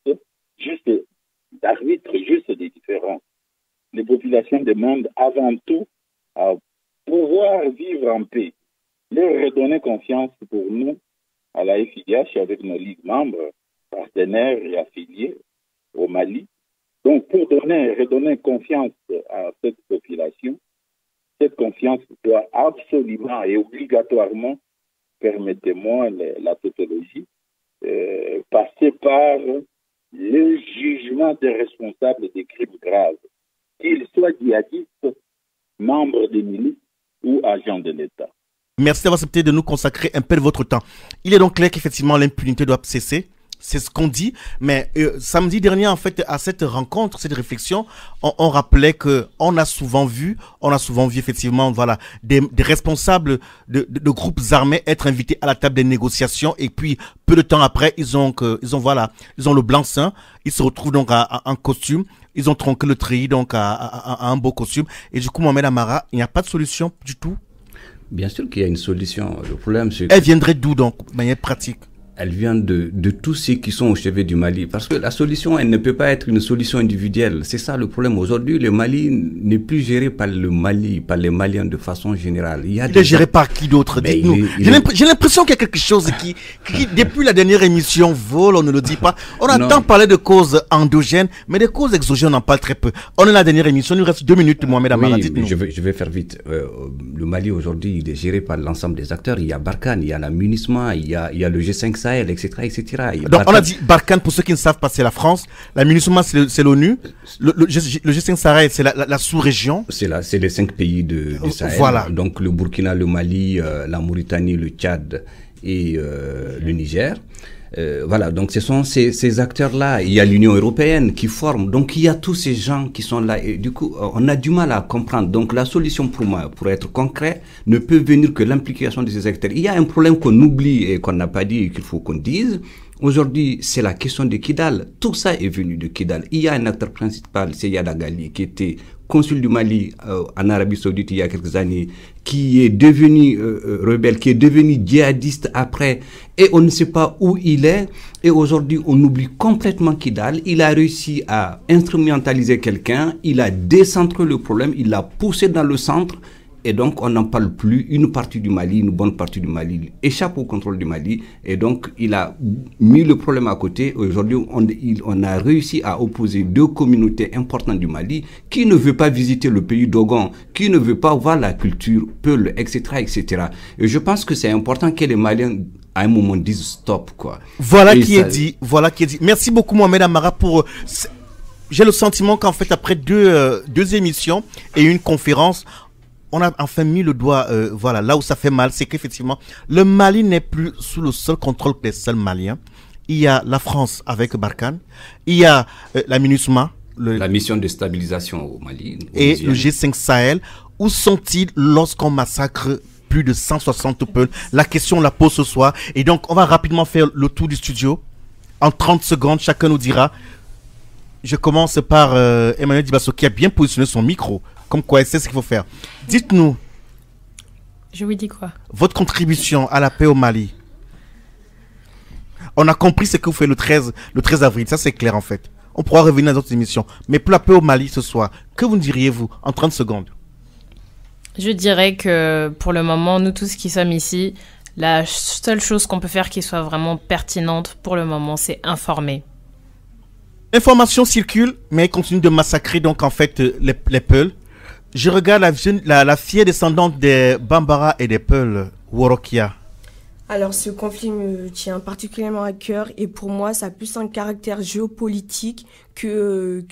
des différences. Les populations demandent avant tout à pouvoir vivre en paix. Leur redonner confiance pour nous, à la FIDH, avec nos ligues membres, partenaires et affiliés au Mali. Donc, pour redonner confiance à cette population, cette confiance doit absolument et obligatoirement, permettez-moi la tautologie, passer par le jugement des responsables des crimes graves, qu'ils soient djihadistes, membres des milices ou agents de l'État. Merci d'avoir accepté de nous consacrer un peu de votre temps. Il est donc clair qu'effectivement l'impunité doit cesser. C'est ce qu'on dit, mais samedi dernier, en fait, à cette rencontre, cette réflexion, on rappelait que on a souvent vu effectivement, voilà, des responsables de groupes armés être invités à la table des négociations, et puis peu de temps après, ils ont le blanc-seing, ils se retrouvent donc en costume, ils ont tronqué le treillis donc à un beau costume, et du coup, Mohamed Amara, il n'y a pas de solution du tout. Bien sûr qu'il y a une solution. Le problème, c'est elle viendrait d'où donc, de manière pratique? Elle vient de tous ceux qui sont au chevet du Mali. Parce que la solution, elle ne peut pas être une solution individuelle. C'est ça le problème. Aujourd'hui, le Mali n'est plus géré par le Mali, par les Maliens de façon générale. Il est géré par qui d'autre? Dites-nous. J'ai l'impression qu'il y a quelque chose qui, depuis la dernière émission, vole, on ne le dit pas. On entend parler de causes endogènes, mais des causes exogènes, on en parle très peu. On est la dernière émission, il nous reste 2 minutes, Mohamed Amara. Oui, je vais faire vite. Le Mali, aujourd'hui, il est géré par l'ensemble des acteurs. Il y a Barkhane, il y a la MINUSMA, il y a le G5 Sahel, etc. Donc on a dit Barkhane, pour ceux qui ne savent pas, c'est la France. La MINUSMA, c'est l'ONU. Le G5 Sahel, c'est la sous-région. C'est les 5 pays du Sahel. Voilà. Donc le Burkina, le Mali, la Mauritanie, le Tchad et le Niger. Voilà, donc ce sont ces acteurs-là. Il y a l'Union européenne qui forme. Donc il y a tous ces gens qui sont là. Et du coup, on a du mal à comprendre. Donc la solution pour moi, pour être concret, ne peut venir que l'implication de ces acteurs. Il y a un problème qu'on oublie et qu'on n'a pas dit et qu'il faut qu'on dise. Aujourd'hui, c'est la question de Kidal. Tout ça est venu de Kidal. Il y a un acteur principal, c'est Yada Gali, qui était consul du Mali en Arabie Saoudite il y a quelques années, qui est devenu rebelle, qui est devenu djihadiste après, et on ne sait pas où il est, et aujourd'hui on oublie complètement Kidal. Il a réussi à instrumentaliser quelqu'un, il a décentré le problème, il l'a poussé dans le centre, et donc on n'en parle plus. Une partie du Mali, une bonne partie du Mali échappe au contrôle du Mali, et donc il a mis le problème à côté. Aujourd'hui, on a réussi à opposer 2 communautés importantes du Mali qui ne veut pas visiter le pays Dogon, qui ne veut pas voir la culture Peul, etc., etc. Et je pense que c'est important que les Maliens à un moment disent stop, quoi. Voilà qui est dit. Merci beaucoup Mohamed Amara pour... J'ai le sentiment qu'en fait, après deux émissions et une conférence, on a enfin mis le doigt, voilà, là où ça fait mal, c'est qu'effectivement, le Mali n'est plus sous le seul contrôle des seuls Maliens. Il y a la France avec Barkhane, il y a la MINUSMA, la mission de stabilisation au Mali, et le G5 Sahel. Où sont-ils lorsqu'on massacre plus de 160 peuples? La question on la pose ce soir. Et donc, on va rapidement faire le tour du studio. En 30 secondes, chacun nous dira. Je commence par Emmanuel Dibasso qui a bien positionné son micro. Comme quoi, elle sait ce qu'il faut faire. Dites-nous, Je vous dis quoi? votre contribution à la paix au Mali. On a compris ce que vous faites le 13 avril, ça c'est clair en fait. On pourra revenir dans d'autres émissions. Mais pour la paix au Mali ce soir, que vous diriez-vous en 30 secondes? Je dirais que pour le moment, nous tous qui sommes ici, la seule chose qu'on peut faire qui soit vraiment pertinente pour le moment, c'est informer. L'information circule, mais elle continue de massacrer donc en fait les Peuls. Je regarde la fière descendante des Bambara et des Peuls, Worokia. Alors, ce conflit me tient particulièrement à cœur et pour moi, ça a plus un caractère géopolitique qu'un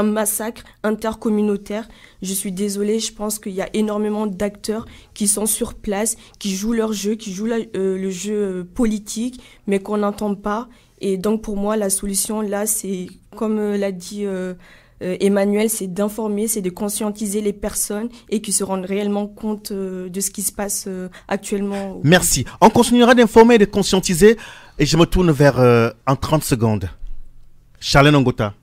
massacre intercommunautaire. Je suis désolée, je pense qu'il y a énormément d'acteurs qui sont sur place, qui jouent leur jeu, qui jouent le jeu politique, mais qu'on n'entend pas. Et donc, pour moi, la solution, là, c'est, comme l'a dit Emmanuel, c'est d'informer, c'est de conscientiser les personnes et qu'ils se rendent réellement compte de ce qui se passe actuellement. Merci. On continuera d'informer et de conscientiser. Et je me tourne vers en 30 secondes. Charlène Ongota.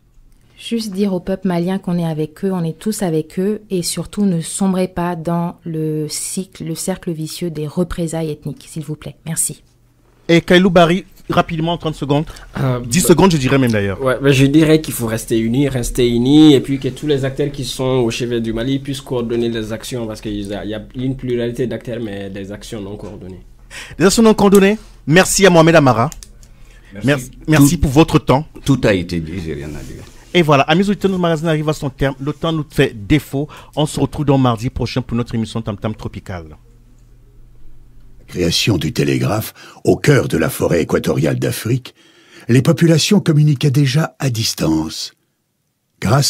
Juste dire au peuple malien qu'on est avec eux, on est tous avec eux et surtout ne sombrez pas dans le cercle vicieux des représailles ethniques, s'il vous plaît. Merci. Et Kailou Bari, rapidement, en 30 secondes. 10 secondes, je dirais même d'ailleurs. Ouais, je dirais qu'il faut rester unis, et puis que tous les acteurs qui sont au chevet du Mali puissent coordonner les actions, parce qu'il y a une pluralité d'acteurs, mais des actions non coordonnées. Des actions non coordonnées. Merci à Mohamed Amara. Merci pour votre temps. Tout a été dit, j'ai rien à dire. Et voilà, amis auditeurs, notre magazine arrive à son terme. Le temps nous fait défaut. On se retrouve donc mardi prochain pour notre émission Tam Tam Tropical. Création du télégraphe au cœur de la forêt équatoriale d'Afrique, les populations communiquaient déjà à distance. Grâce